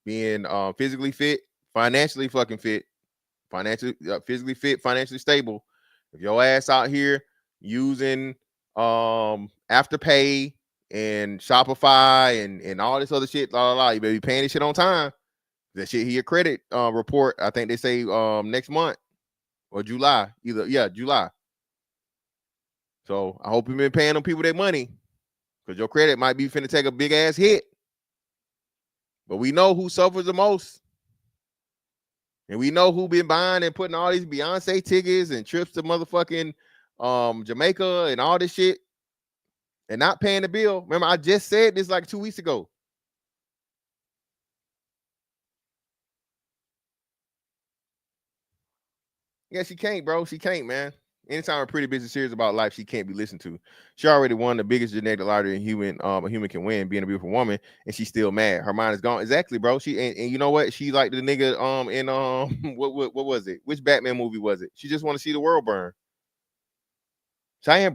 being physically fit, financially fucking fit, physically fit, financially stable. If your ass out here using Afterpay and Shopify and all this other shit, you better be paying this shit on time. That shit here credit report, I think they say next month or July, July. So I hope you've been paying them people their money, because your credit might be finna take a big ass hit. But we know who suffers the most. And we know who been buying and putting all these Beyonce tickets and trips to motherfucking Jamaica and all this shit and not paying the bill. Remember, I just said this like 2 weeks ago. Yeah, she can't, bro. She can't, man. Anytime a pretty bitch is serious about life, she can't be listened to. She already won the biggest genetic lottery a human can win, being a beautiful woman, and she's still mad. Her mind is gone. Exactly, bro. She and you know what? She like the nigga in what was it? Which Batman movie was it? She just want to see the world burn. Chyenne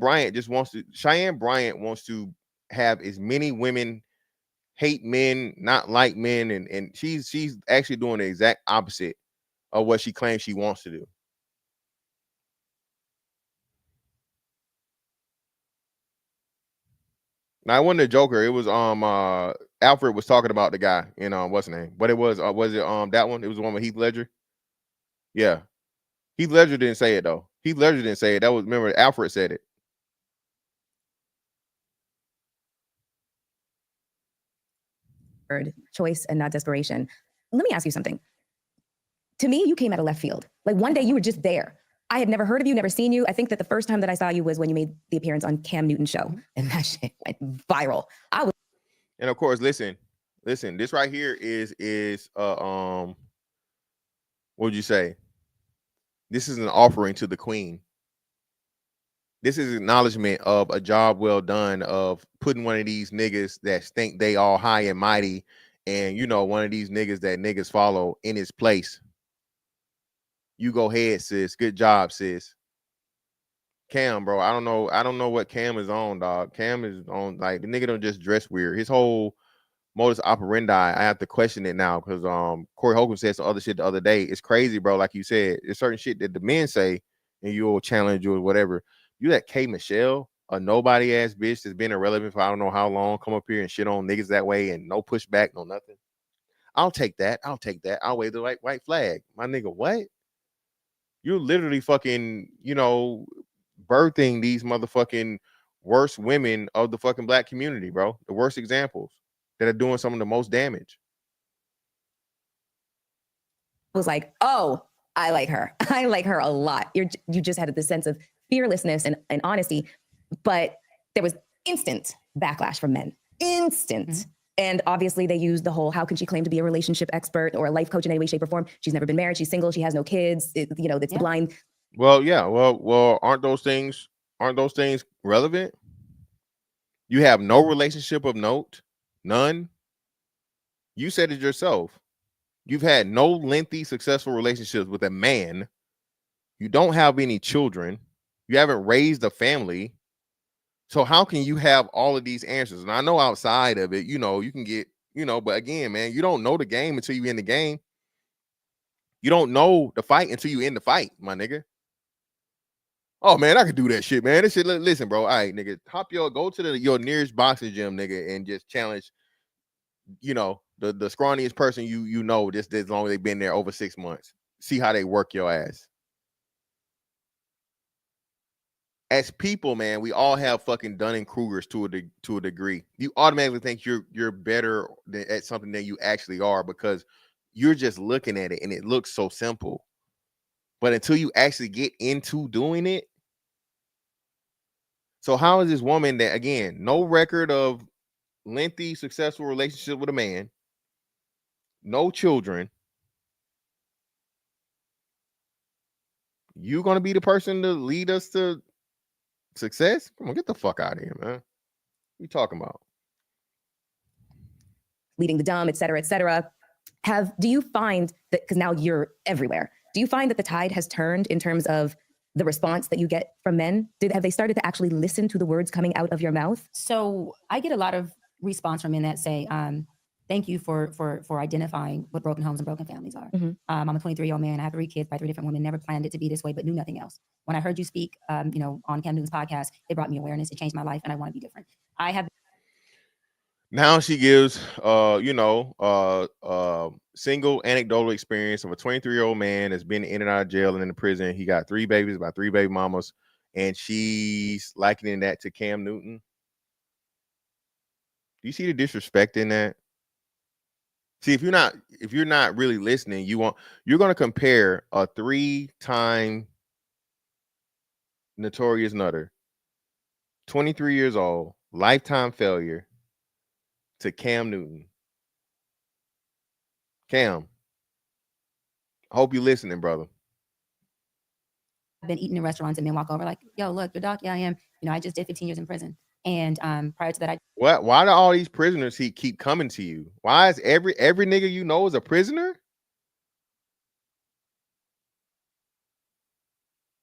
Bryant wants to have as many women hate men, not like men, and she's actually doing the exact opposite of what she claims she wants to do. Now, I wasn't a Joker. It was Alfred was talking about the guy in what's his name? But it was it that one? It was the one with Heath Ledger. Yeah, Heath Ledger didn't say it though. Heath Ledger didn't say it. That was, remember, Alfred said it. Choice and not desperation. Let me ask you something. To me, you came out of left field. Like one day you were just there. I had never heard of you, never seen you. I think that the first time that I saw you was when you made the appearance on Cam Newton's show, and that shit went viral. And of course, listen. This right here is what would you say? This is an offering to the queen. This is acknowledgement of a job well done of putting one of these niggas that think they all high and mighty, and one of these niggas that niggas follow in his place. You go ahead, sis. Good job, sis. Cam, bro. I don't know what Cam is on, dog. Cam is on, like, the nigga don't just dress weird. His whole modus operandi, I have to question it now, because Corey Holcomb said some other shit the other day. It's crazy, bro. Like you said, there's certain shit that the men say, and you'll challenge you or whatever. You let K Michelle, a nobody ass bitch that's been irrelevant for I don't know how long, come up here and shit on niggas that way, and no pushback, no nothing. I'll take that. I'll wave the white flag. My nigga, what? You're literally fucking, birthing these motherfucking worst women of the fucking black community, bro. The worst examples that are doing some of the most damage. Was like, oh, I like her. I like her a lot. You just had this sense of fearlessness and honesty, but there was instant backlash from men. Instant. Mm-hmm. And obviously they used the whole, how can she claim to be a relationship expert or a life coach in any way, shape, or form? She's never been married. She's single. She has no kids. It's the blind. Well, yeah. Well, aren't those things relevant? You have no relationship of note, none. You said it yourself. You've had no lengthy, successful relationships with a man. You don't have any children. You haven't raised a family. So how can you have all of these answers? And I know outside of it, you can get, but again, man, you don't know the game until you in the game. You don't know the fight until you in the fight, my nigga. Oh man, I could do that shit, man. This shit, listen, bro. All right, nigga, go to your nearest boxing gym, nigga, and just challenge, the scrawniest person just as long as they've been there over 6 months. See how they work your ass. As people, man, we all have fucking Dunning-Krugers to a degree. You automatically think you're better at something than you actually are, because you're just looking at it and it looks so simple. But until you actually get into doing it. So how is this woman that, again, no record of lengthy, successful relationship with a man, no children, you going to be the person to lead us to success? Come on, get the fuck out of here, man. What you talking about? Leading the dumb, et cetera, et cetera. Do you find that, because now you're everywhere, do you find that the tide has turned in terms of the response that you get from men? Have they started to actually listen to the words coming out of your mouth? So I get a lot of response from men that say, thank you for identifying what broken homes and broken families are. I'm a 23-year-old man. I have 3 kids by 3 different women, never planned it to be this way, but knew nothing else. When I heard you speak, on Cam Newton's podcast, it brought me awareness. It changed my life and I want to be different. I have. Now she gives, single anecdotal experience of a 23-year-old man that's been in and out of jail and in the prison. He got 3 babies by 3 baby mamas, and she's likening that to Cam Newton. Do you see the disrespect in that? See, if you're not really listening, you're going to compare a 3-time notorious nutter, 23 years old, lifetime failure, to Cam Newton. Cam, I hope you're listening, brother. I've been eating in restaurants and men walk over like, yo, look, your doc. Yeah, I am. I just did 15 years in prison. And prior to that, Why do all these prisoners keep coming to you? Why is every nigga you know is a prisoner?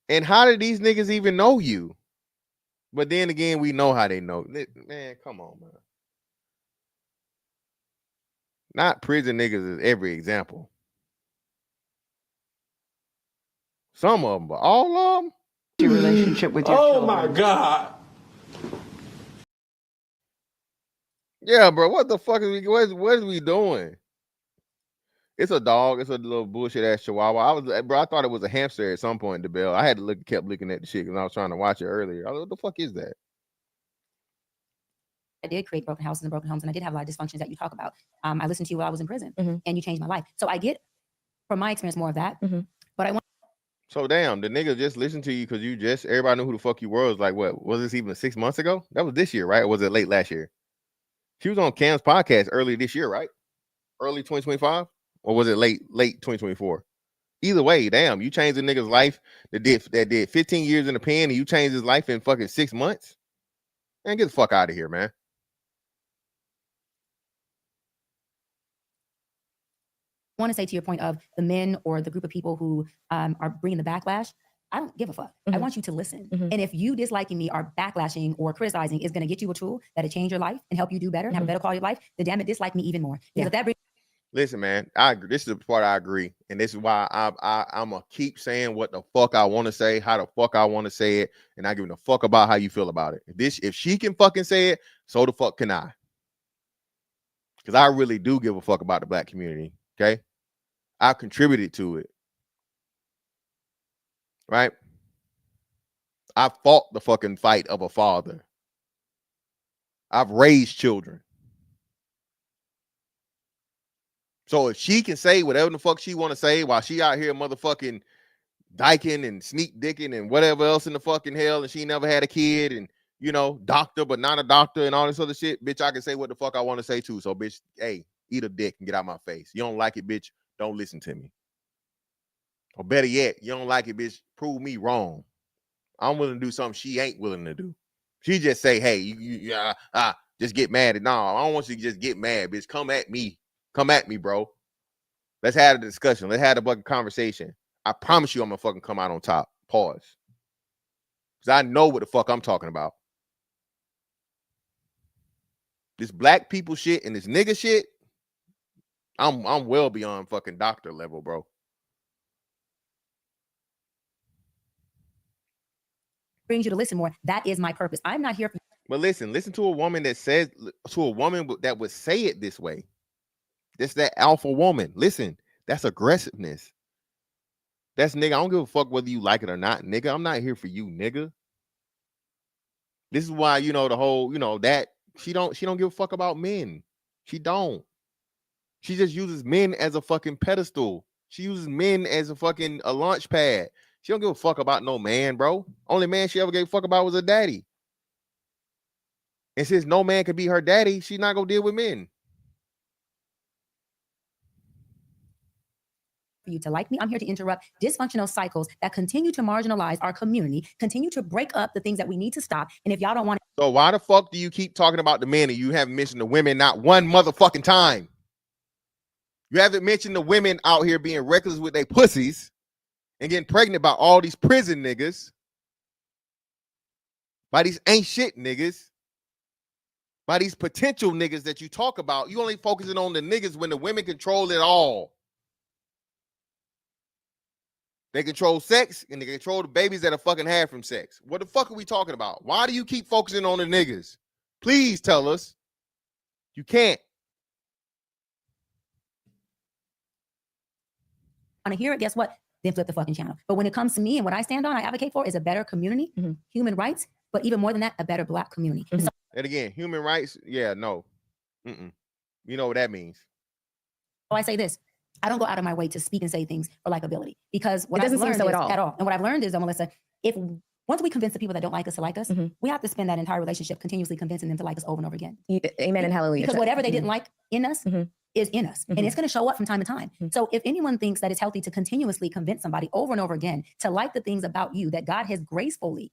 And how did these niggas even know you? But then again, we know how they know. Man, come on, man. Not prison niggas is every example. Some of them, but all of them. Your relationship with your children. Oh my God. Yeah, bro. What the fuck what is we doing? It's a dog. It's a little bullshit ass chihuahua. I thought it was a hamster at some point, DeBell. I had to kept looking at the shit because I was trying to watch it earlier. I was like, what the fuck is that? I did create broken houses and broken homes, and I did have a lot of dysfunctions that you talk about. I listened to you while I was in prison, and you changed my life. So I get, from my experience, more of that. But I want. So damn, the nigga just listened to you because everybody knew who the fuck you were. Was like, what was this even 6 months ago? That was this year, right? Or was it late last year? She was on Cam's podcast early this year, right? Early 2025, or was it late 2024? Either way, damn, you changed the nigga's life that did 15 years in the pen, and you changed his life in fucking 6 months. Man, get the fuck out of here, man. I want to say, to your point of the men or the group of people who are bringing the backlash, I don't give a fuck. I want you to listen. And if you disliking me or backlashing or criticizing is going to get you a tool that'll change your life and help you do better and have a better quality of life, then damn it, dislike me even more. Because if that brings. Listen, man, I agree. This is the part I agree. And this is why I'm going to keep saying what the fuck I want to say, how the fuck I want to say it, and I give a fuck about how you feel about it. If she can fucking say it, so the fuck can I. Because I really do give a fuck about the black community, okay? I contributed to it. Right? I fought the fucking fight of a father. I've raised children. So if she can say whatever the fuck she want to say while she out here motherfucking dyking and sneak dicking and whatever else in the fucking hell, and she never had a kid, and doctor but not a doctor and all this other shit, bitch, I can say what the fuck I want to say too. So bitch, hey, eat a dick and get out my face. You don't like it, bitch, don't listen to me. Or better yet, you don't like it, bitch, prove me wrong. I'm willing to do something she ain't willing to do. She just say, hey, you just get mad. No, I don't want you to just get mad, bitch. Come at me. Come at me, bro. Let's have a discussion. Let's have a fucking conversation. I promise you I'm gonna fucking come out on top. Pause. Because I know what the fuck I'm talking about. This black people shit and this nigga shit, I'm well beyond fucking doctor level, bro. Brings you to listen more. That is my purpose. I'm not here for. But listen to a woman that would say it this way. That's that alpha woman. Listen, that's aggressiveness. That's nigga. I don't give a fuck whether you like it or not, nigga. I'm not here for you, nigga. This is why, the whole, that she don't give a fuck about men. She don't. She just uses men as a fucking pedestal. She uses men as a launch pad. She don't give a fuck about no man, bro. Only man she ever gave a fuck about was her daddy. And since no man can be her daddy, she's not gonna deal with men. For you to like me, I'm here to interrupt dysfunctional cycles that continue to marginalize our community, continue to break up the things that we need to stop. And if y'all don't want So why the fuck do you keep talking about the men and you haven't mentioned the women not one motherfucking time? You haven't mentioned the women out here being reckless with their pussies and getting pregnant by all these prison niggas, by these ain't shit niggas, by these potential niggas that you talk about. You only focusing on the niggas when the women control it all. They control sex and they control the babies that are fucking had from sex. What the fuck are we talking about? Why do you keep focusing on the niggas? Please tell us. You can't. to hear it, guess what? Then flip the fucking channel. But when it comes to me and what I stand on, I advocate for is a better community, human rights, but even more than that, a better Black community. So, and again, human rights, yeah, no. You know what that means. I say this. I don't go out of my way to speak and say things for likability because what it doesn't seem so at all. And what I've learned is, Melissa, once we convince the people that don't like us to like us, we have to spend that entire relationship continuously convincing them to like us over and over again. Amen and hallelujah. Because whatever they didn't like in us is in us. And it's going to show up from time to time. So if anyone thinks that it's healthy to continuously convince somebody over and over again to like the things about you that God has gracefully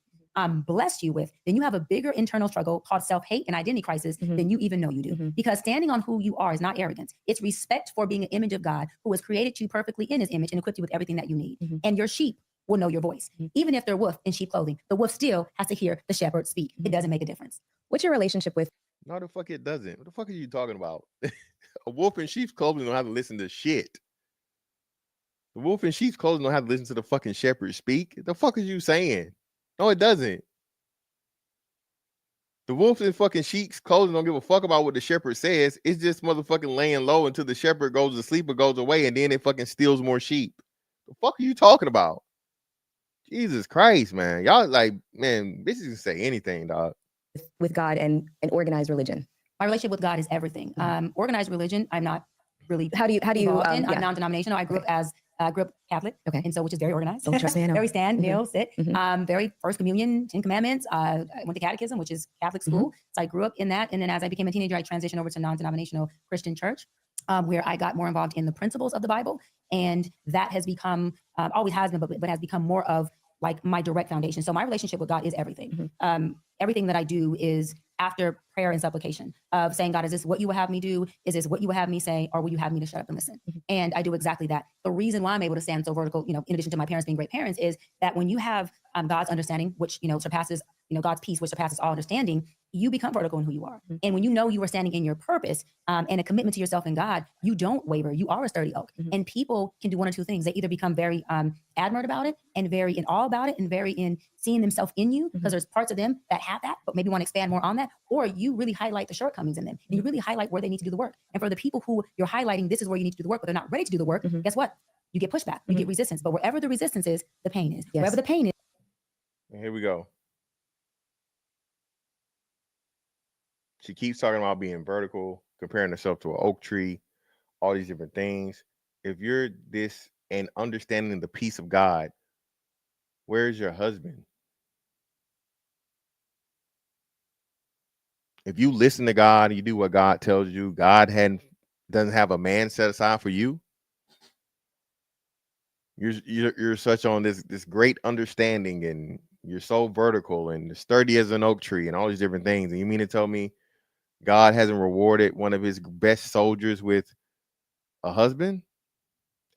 blessed you with, then you have a bigger internal struggle called self-hate and identity crisis than you even know you do. Because standing on who you are is not arrogance. It's respect for being an image of God who has created you perfectly in his image and equipped you with everything that you need. And your sheep will know your voice. Even if they're wolf in sheep clothing, the wolf still has to hear the shepherd speak. It doesn't make a difference. What's your relationship with? No, the fuck it doesn't. What the fuck are you talking about? A wolf in sheep's clothing don't have to listen to shit. The wolf in sheep's clothing don't have to listen to the fucking shepherd speak. The fuck is you saying? No, it doesn't. The wolf in fucking sheep's clothing don't give a fuck about what the shepherd says. It's just motherfucking laying low until the shepherd goes to sleep or goes away, and then it fucking steals more sheep. The fuck are you talking about? Jesus Christ, man. Y'all like, man, bitches can say anything, dog. With God and organized religion. My relationship with God is everything. Organized religion, I'm not really. How do you? I'm non-denominational. I grew up Catholic, and so which is very organized. Don't trust me, I know. Very stand, kneel, sit. Very First Communion, 10 Commandments. I went to catechism, which is Catholic school. So I grew up in that, and then as I became a teenager, I transitioned over to non-denominational Christian church, where I got more involved in the principles of the Bible, and that has become always has been, but has become more of like my direct foundation. So my relationship with God is everything. Everything that I do is after prayer and supplication of saying, God, is this what you would have me do? Is this what you would have me say? Or will you have me to shut up and listen? And I do exactly that. The reason why I'm able to stand so vertical, in addition to my parents being great parents, is that when you have God's understanding, which, surpasses, God's peace, which surpasses all understanding, you become vertical in who you are. And when you know you are standing in your purpose and a commitment to yourself and God, you don't waver. You are a sturdy oak. And people can do one or two things. They either become very admired about it and very in awe about it and very in seeing themselves in you, because there's parts of them that have that, but maybe want to expand more on that. Or you really highlight the shortcomings in them and you really highlight where they need to do the work. And for the people who you're highlighting, this is where you need to do the work, but they're not ready to do the work. Guess what? You get pushback, you get resistance. But wherever the resistance is, the pain is. Yes. Wherever the pain is. And here we go. She keeps talking about being vertical, comparing herself to an oak tree, all these different things. If you're this and understanding the peace of God, where's your husband? If you listen to God and you do what God tells you, God doesn't have a man set aside for you. You're such on this great understanding, and you're so vertical and sturdy as an oak tree and all these different things. And you mean to tell me God hasn't rewarded one of his best soldiers with a husband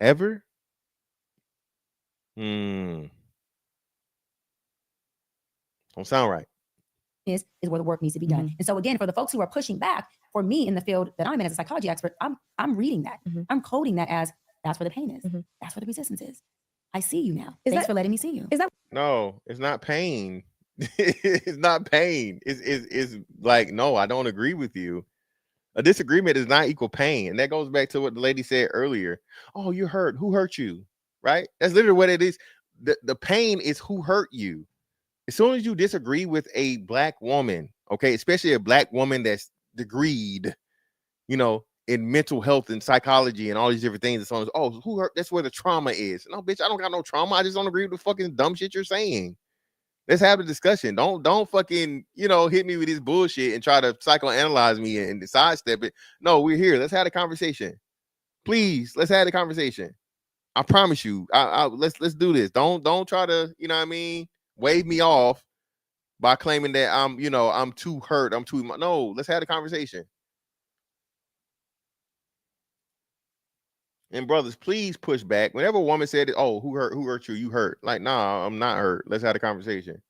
ever? Don't sound right. Is where the work needs to be done. And so again, for the folks who are pushing back, for me in the field that I'm in as a psychology expert, I'm reading that. I'm coding that as that's where the pain is. That's where the resistance is. I see you now. Thanks for letting me see you. Is that? No, it's not pain. It's not pain. It's like, no, I don't agree with you. A disagreement is not equal pain. And that goes back to what the lady said earlier. Oh, you're hurt. Who hurt you? Right? That's literally what it is. The pain is who hurt you. As soon as you disagree with a Black woman, okay, especially a Black woman that's degreed, in mental health and psychology and all these different things. It's on, oh, who hurt? That's where the trauma is. No, bitch, I don't got no trauma. I just don't agree with the fucking dumb shit you're saying. Let's have a discussion. Don't fucking, hit me with this bullshit and try to psychoanalyze me and sidestep it. No, we're here. Let's have a conversation. Please, let's have a conversation. I promise you. Let's do this. Don't try to, wave me off by claiming that I'm too hurt. No, let's have a conversation. And brothers, please push back. Whenever a woman said, "Oh, who hurt you? You hurt." Like, nah, I'm not hurt. Let's have a conversation.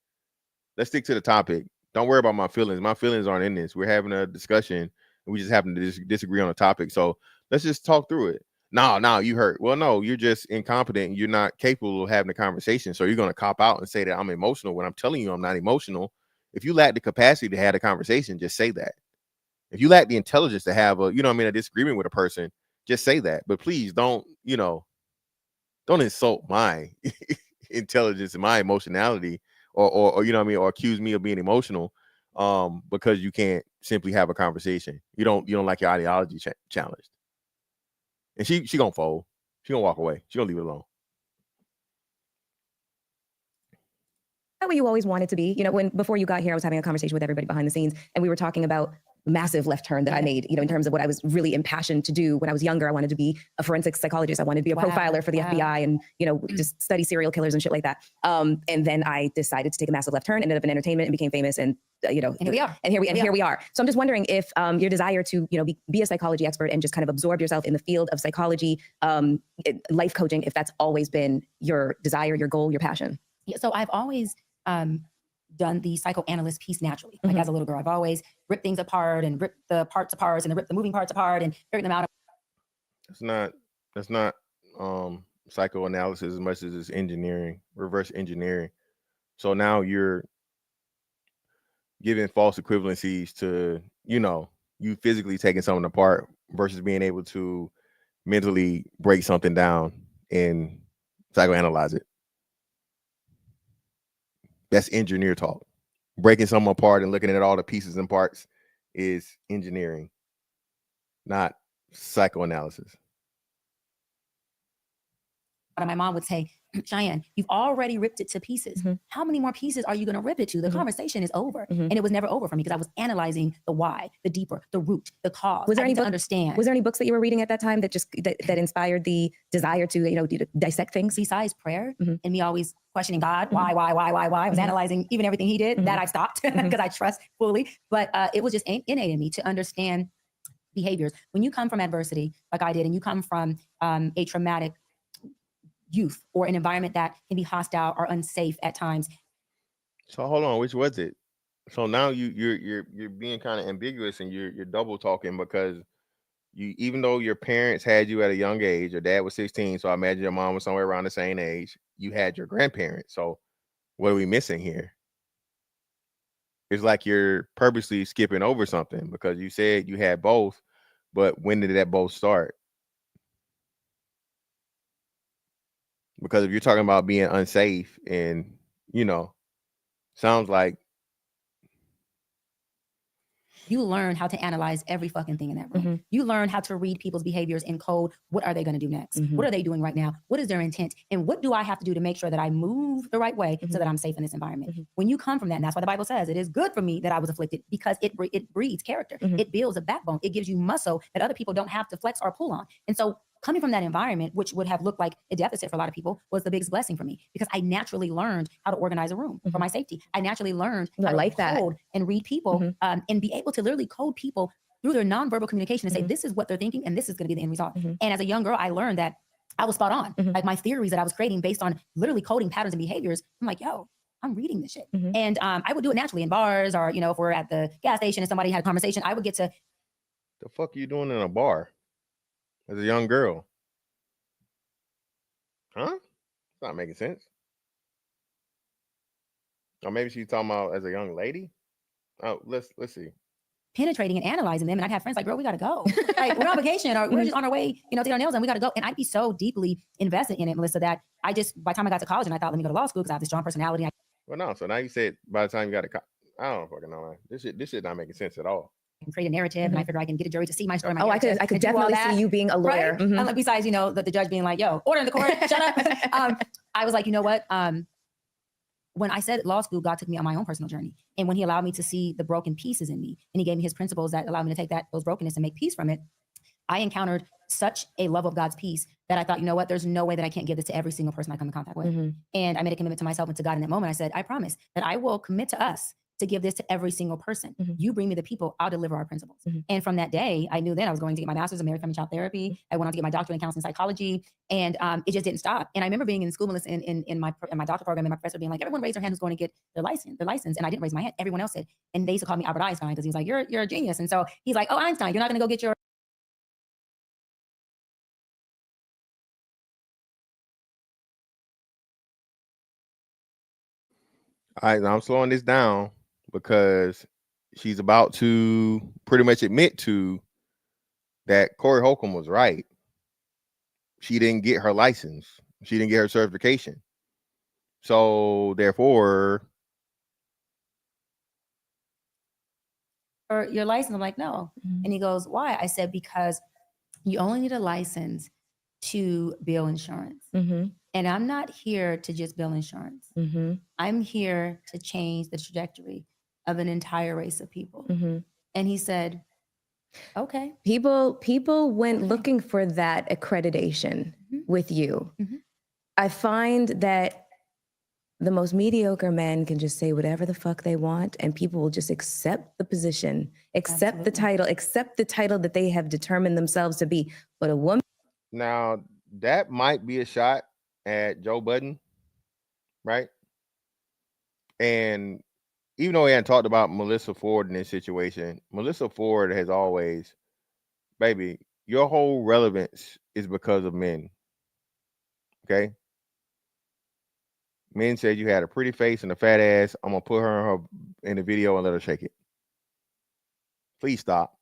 Let's stick to the topic. Don't worry about my feelings. My feelings aren't in this. We're having a discussion, and we just happen to disagree on a topic. So let's just talk through it. No, you hurt. Well, no, you're just incompetent. You're not capable of having a conversation. So you're going to cop out and say that I'm emotional when I'm telling you I'm not emotional. If you lack the capacity to have a conversation, just say that. If you lack the intelligence to have a disagreement with a person, just say that. But please don't insult my intelligence and my emotionality or or accuse me of being emotional because you can't simply have a conversation. You don't like your ideology challenged. And she gonna fold. She gonna walk away. She gonna leave it alone. That way you always wanted to be. Before you got here, I was having a conversation with everybody behind the scenes, and we were talking about massive left turn that I made, in terms of what I was really impassioned to do. When I was younger, I wanted to be a forensic psychologist. I wanted to be a profiler for the FBI and, just study serial killers and shit like that. And then I decided to take a massive left turn, ended up in entertainment and became famous. And, and here we are. And here we are. So I'm just wondering if your desire to, be a psychology expert and just kind of absorb yourself in the field of psychology, life coaching, if that's always been your desire, your goal, your passion. Yeah, so I've always done the psychoanalyst piece naturally. Like as a little girl, I've always ripped things apart and ripped the parts apart and ripped the moving parts apart and figured them out. That's not psychoanalysis as much as it's engineering, reverse engineering. So now you're giving false equivalencies to, you physically taking something apart versus being able to mentally break something down and psychoanalyze it. That's engineer talk. Breaking something apart and looking at all the pieces and parts is engineering, not psychoanalysis. My mom would say, Chyenne, you've already ripped it to pieces. How many more pieces are you going to rip it to? The conversation is over. And it was never over for me because I was analyzing the why, the deeper, the root, the cause. Was there any understand? Was there any books that you were reading at that time that just that inspired the desire to dissect things? Besides prayer and me always questioning God, why? I was analyzing even everything he did. That I stopped because I trust fully. But it was just innate in me to understand behaviors. When you come from adversity, like I did, and you come from a traumatic youth or an environment that can be hostile or unsafe at times. So hold on, which was it? So now you're being kind of ambiguous and you're double talking because even though your parents had you at a young age, your dad was 16, so I imagine your mom was somewhere around the same age. You had your grandparents. So what are we missing here? It's like you're purposely skipping over something because you said you had both, but when did that both start? Because if you're talking about being unsafe and, sounds like you learn how to analyze every fucking thing in that room. You learn how to read people's behaviors in code. What are they going to do next? What are they doing right now? What is their intent? And what do I have to do to make sure that I move the right way so that I'm safe in this environment? When you come from that, and that's why the Bible says it is good for me that I was afflicted because it breeds character. It builds a backbone. It gives you muscle that other people don't have to flex or pull on. And so coming from that environment, which would have looked like a deficit for a lot of people, was the biggest blessing for me because I naturally learned how to organize a room for my safety. I naturally learned how to code and read people and be able to literally code people through their nonverbal communication and say, this is what they're thinking and this is going to be the end result. And as a young girl, I learned that I was spot on. Like my theories that I was creating based on literally coding patterns and behaviors, I'm like, yo, I'm reading this shit. And I would do it naturally in bars or, if we're at the gas station and somebody had a conversation, I would get to. The fuck are you doing in a bar as a young girl? Huh? It's not making sense. Or maybe she's talking about as a young lady. Oh, let's see. Penetrating and analyzing them, and I'd have friends like, "Girl, we gotta go. Like we're on vacation, or we're just on our way, to get our nails done. We gotta go." And I'd be so deeply invested in it, Melissa, that by the time I got to college, and I thought, let me go to law school because I have this strong personality. Well, no. So now you said by the time you got to, I don't fucking know. Man. This shit not making sense at all. create a narrative, and I figure I can get a jury to see my story. My I could definitely see you being a lawyer. Right? Besides, the judge being like, "Yo, order in the court, shut up." I was like, you know what? When I said law school, God took me on my own personal journey, and when He allowed me to see the broken pieces in me, and He gave me His principles that allowed me to take those brokenness and make peace from it, I encountered such a love of God's peace that I thought, you know what? There's no way that I can't give this to every single person I come in contact with. And I made a commitment to myself and to God in that moment. I said, I promise that I will commit to us to give this to every single person. You bring me the people, I'll deliver our principles. And from that day, I knew then I was going to get my master's in marriage, family, child therapy. I went on to get my doctorate in counseling psychology, and it just didn't stop. And I remember being in school in my doctorate program, and my professor being like, everyone raise their hand who's going to get their license. And I didn't raise my hand. Everyone else did. And they used to call me Albert Einstein because he was like, you're a genius. And so he's like, oh, Einstein, you're not going to go get your All right, now I'm slowing this down because she's about to pretty much admit to that Corey Holcomb was right. She didn't get her license. She didn't get her certification. So therefore, or your license? I'm like, no. And he goes, why? I said, because you only need a license to bill insurance. And I'm not here to just bill insurance. I'm here to change the trajectory of an entire race of people. And he said, okay. People went looking for that accreditation with you. I find that the most mediocre men can just say whatever the fuck they want, and people will just accept the position, accept the title that they have determined themselves to be. But a woman. now that might be a shot at Joe Budden, right? And even though we hadn't talked about Melissa Ford in this situation, Melissa Ford has always, baby, your whole relevance is because of men. Okay? Men said you had a pretty face and a fat ass. I'm gonna put her in the video and let her shake it. Please stop.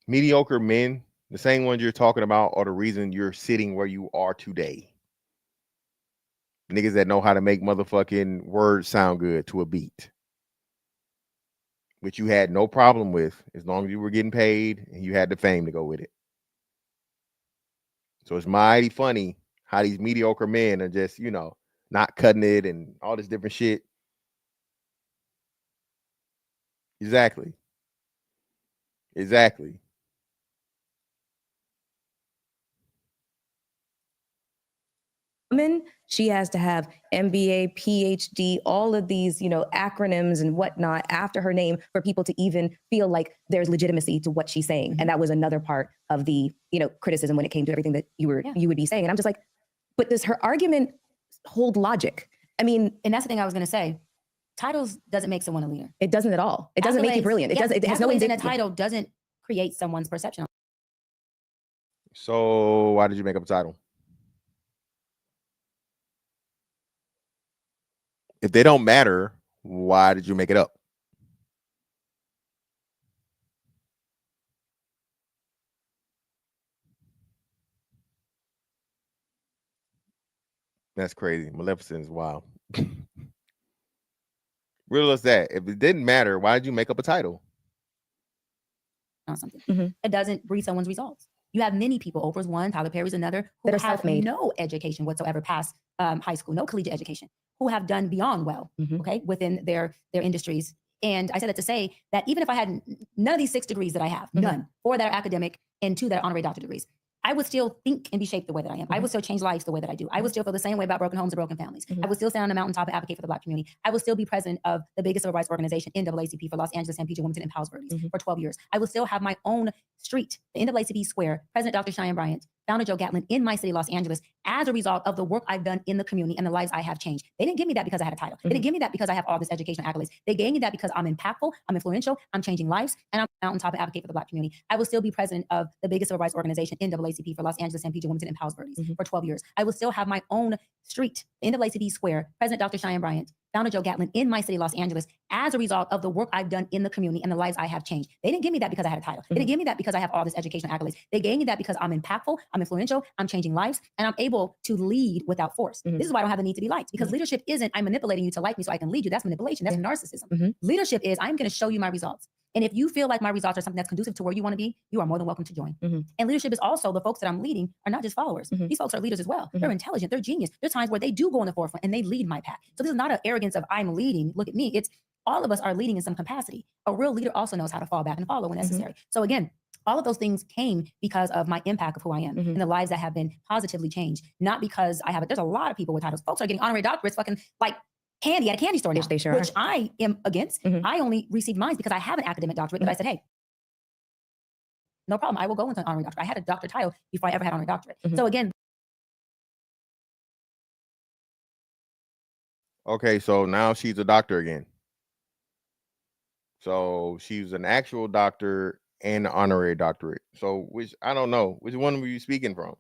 Mediocre men, the same ones you're talking about, are the reason you're sitting where you are today. Niggas that know how to make motherfucking words sound good to a beat, which you had no problem with as long as you were getting paid and you had the fame to go with it. So it's mighty funny how these mediocre men are just, not cutting it and all this different shit. Exactly. Woman, she has to have MBA, PhD, all of these, acronyms and whatnot after her name for people to even feel like there's legitimacy to what she's saying. And that was another part of the, criticism when it came to everything that you would be saying. And I'm just like, but does her argument hold logic? I mean, and that's the thing I was going to say. Titles doesn't make someone a leader. It doesn't at all. It doesn't make you brilliant. It has no in a title doesn't create someone's perception. So why did you make up a title? If they don't matter, why did you make it up? That's crazy. Maleficent is wild. Real as that. If it didn't matter, why did you make up a title? Something. It doesn't breed someone's results. You have many people, Oprah's one, Tyler Perry's another, who that are have self-made. No education whatsoever past high school, no collegiate education, who have done beyond well, okay, within their industries. And I said that to say that even if I had none of these 6 degrees that I have, none, 4 that are academic and 2 that are honorary doctorate degrees, I would still think and be shaped the way that I am. I would still change lives the way that I do. I would still feel the same way about broken homes and broken families. I would still stand on the mountaintop and advocate for the Black community. I would still be president of the biggest civil rights organization, NAACP, for Los Angeles, San Pedro, Wilmington, and Palos Verdes for 12 years. I would still have my own street, the NAACP Square, President Dr. Chyenne Bryant, Founder Joe Gatlin, in my city, Los Angeles, as a result of the work I've done in the community and the lives I have changed. They didn't give me that because I had a title. They didn't give me that because I have all this educational accolades. They gave me that because I'm impactful, I'm influential, I'm changing lives, and I'm mountaintop and advocate for the Black community. I will still be president of the biggest civil rights organization, NAACP, for Los Angeles, San Pedro, Wilmington, and Palos Verdes for 12 years. I will still have my own street, NAACP Square, President Dr. Chyenne Bryant, Founder Joe Gatlin in my city, Los Angeles, as a result of the work I've done in the community and the lives I have changed. They didn't give me that because I had a title. They didn't give me that because I have all this educational accolades. They gave me that because I'm impactful, I'm influential, I'm changing lives, and I'm able to lead without force. This is why I don't have the need to be liked, because leadership isn't I'm manipulating you to like me so I can lead you. That's manipulation. That's narcissism. Leadership is I'm going to show you my results. And if you feel like my results are something that's conducive to where you want to be, you are more than welcome to join. And leadership is also the folks that I'm leading are not just followers. These folks are leaders as well. They're intelligent. They're genius. There's times where they do go in the forefront and they lead my path. So this is not an arrogance of I'm leading. Look at me. It's all of us are leading in some capacity. A real leader also knows how to fall back and follow when necessary. So again, all of those things came because of my impact of who I am and the lives that have been positively changed. Not because I have it. There's a lot of people with titles. Folks are getting honorary doctorates fucking like candy at a candy store now, They sure which are. I am against. I only received mine because I have an academic doctorate, but I said, hey, no problem. I will go into an honorary doctorate. I had a doctor title before I ever had an honorary doctorate. So again, Okay, so now she's a doctor again. So she's an actual doctor and an honorary doctorate. So which I don't know. Which one were you speaking from?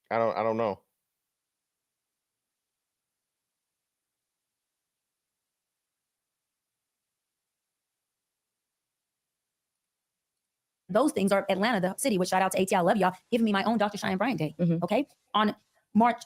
I don't know. those things are Atlanta, the city, which shout out to AT, I love y'all, giving me my own Dr. Chyenne Bryant Day. Okay. On March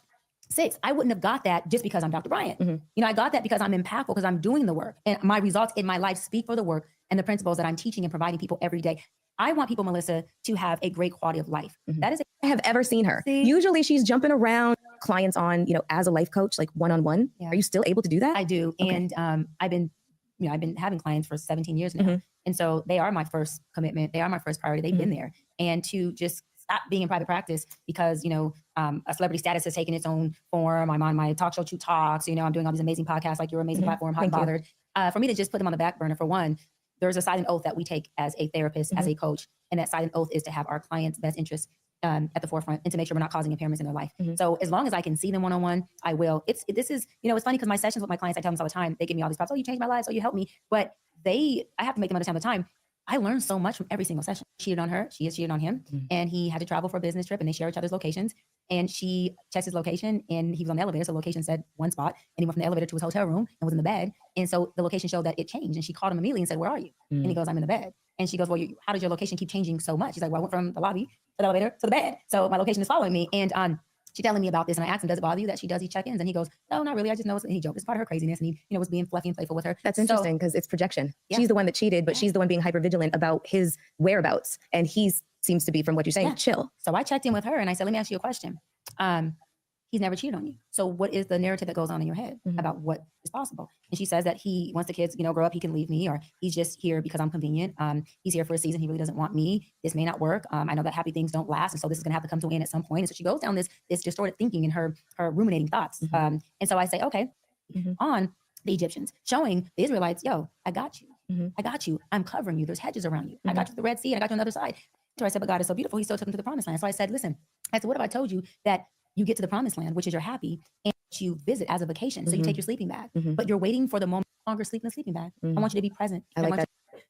6th, I wouldn't have got that just because I'm Dr. Bryant. You know, I got that because I'm impactful, because I'm doing the work, and my results in my life speak for the work and the principles that I'm teaching and providing people every day. I want people, Melissa, to have a great quality of life. That is I have ever seen her. Usually she's jumping around clients on, you know, as a life coach, like one-on-one. Are you still able to do that? I do. Okay. And I've been having clients for 17 years now. And so they are my first commitment. They are my first priority. They've been there. And to just stop being in private practice because, you know, a celebrity status has taken its own form. I'm on my talk show, Two Talks. You know, I'm doing all these amazing podcasts like your amazing platform, Hot and Bothered. For me to just put them on the back burner, for one, there's a silent oath that we take as a therapist, as a coach. And that silent oath is to have our clients' best interests at the forefront and to make sure we're not causing impairments in their life. So as long as I can see them one-on-one, I will. This is, you know, it's funny because my sessions with my clients, I tell them all the time, they give me all these props. Oh, you changed my life. So you helped me. But I have to make them understand all the time. I learned so much from every single session. Cheated on her. She has cheated on him. And he had to travel for a business trip and they share each other's locations. And she checks his location and he was on the elevator. So the location said one spot and he went from the elevator to his hotel room and was in the bed. And so the location showed that it changed. And she called him immediately and said, "Where are you?" And he goes, "I'm in the bed." And she goes, "Well, how did your location keep changing so much?" He's like, "Well, I went from the lobby to the elevator to the bed. So my location is following me." And she's telling me about this. And I asked him, "Does it bother you that she does these check-ins?" And he goes, "No, not really. I just know he joked. It's part of her craziness." And he, you know, was being fluffy and playful with her. That's interesting because it's projection. Yeah. She's the one that cheated, but she's the one being hypervigilant about his whereabouts. And he seems to be, from what you're saying, chill. So I checked in with her and I said, "Let me ask you a question. He's never cheated on you. So what is the narrative that goes on in your head about what is possible?" And she says that he, once the kids, you know, grow up, he can leave me, or he's just here because I'm convenient. He's here for a season. He really doesn't want me. This may not work. I know that happy things don't last. And so this is going to have to come to an end at some point. And so she goes down this distorted thinking and her ruminating thoughts. And so I say, okay, on the Egyptians, showing the Israelites, yo, I got you. I got you. I'm covering you. There's hedges around you. I got you to the Red Sea and I got you on the other side. So I said, but God is so beautiful. He still took him to the promised land. So I said, listen, what if I told you that you get to the promised land, which is you're happy, and you visit as a vacation. So you take your sleeping bag, but you're waiting for the moment no longer sleep in the sleeping bag. I want you to be present. I like that.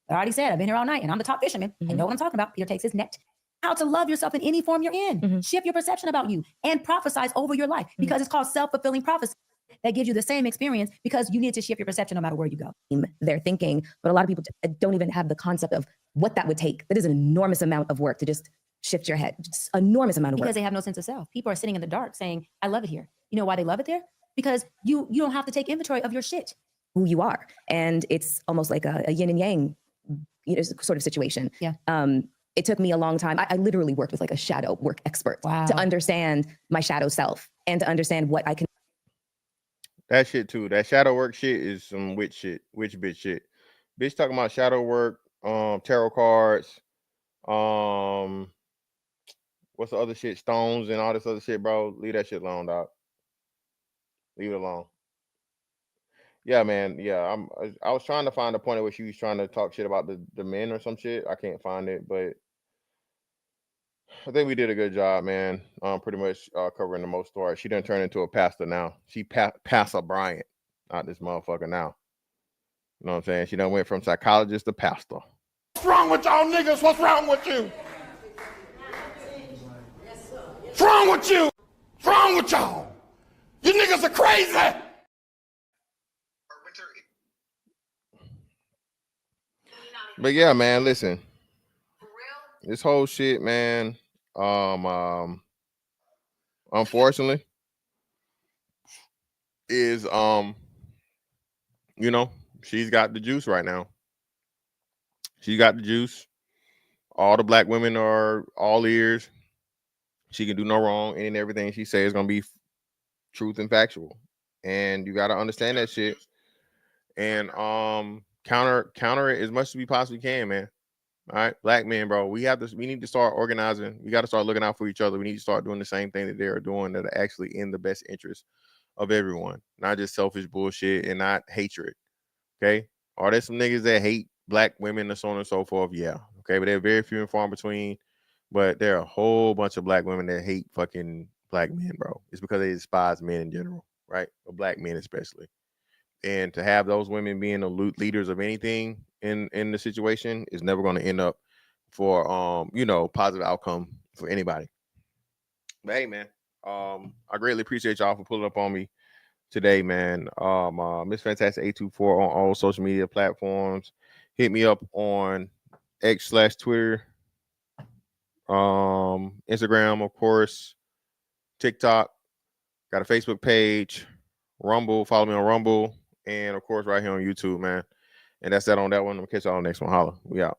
I already said, I've been here all night and I'm the top fisherman. I know what I'm talking about. Peter takes his net. How to love yourself in any form you're in. Shift your perception about you and prophesize over your life because it's called self-fulfilling prophecy. That gives you the same experience because you need to shift your perception no matter where you go. They're thinking, but a lot of people don't even have the concept of what that would take. That is an enormous amount of work to just shift your head. Just enormous amount of work. Because they have no sense of self. People are sitting in the dark saying, I love it here. You know why they love it there? Because you don't have to take inventory of your shit. Who you are. And it's almost like a yin and yang, you know, sort of situation. Yeah. It took me a long time. I literally worked with like a shadow work expert to understand my shadow self and to understand what I can. That shit too. That shadow work shit is some witch shit, witch bitch shit. Bitch talking about shadow work, tarot cards, what's the other shit? Stones and all this other shit, bro. Leave that shit alone, dog. Leave it alone. Yeah, man. Yeah, I was trying to find a point at where she was trying to talk shit about the men or some shit. I can't find it, but I think we did a good job, man. Pretty much covering the most story. She done turn into a pastor now. She Pastor Bryant, not this motherfucker now. You know what I'm saying? She done went from psychologist to pastor. What's wrong with y'all niggas? What's wrong with you? What's wrong with you? What's wrong with y'all? You niggas are crazy. But yeah, man, listen. This whole shit, man. Unfortunately, is you know, she's got the juice right now. She got the juice. All the black women are all ears. She can do no wrong. Any and everything she says is gonna be truth and factual. And you gotta understand that shit. And counter it as much as we possibly can, man. All right, black men, bro. We need to start organizing. We got to start looking out for each other. We need to start doing the same thing that they are doing that are actually in the best interest of everyone, not just selfish bullshit and not hatred. Okay. Are there some niggas that hate black women and so on and so forth? Yeah. Okay. But they're very few and far between. But there are a whole bunch of black women that hate fucking black men, bro. It's because they despise men in general, right? Or black men especially. And to have those women being the leaders of anything in the situation is never going to end up for positive outcome for anybody. But hey, man, I greatly appreciate y'all for pulling up on me today, man. Miss Fantastic 824 on all social media platforms. Hit me up on X/Twitter, Instagram, of course, TikTok. Got a Facebook page, Rumble. Follow me on Rumble, and of course, right here on YouTube, man. And that's that on that one. I'm gonna catch y'all on the next one. Holla. We out.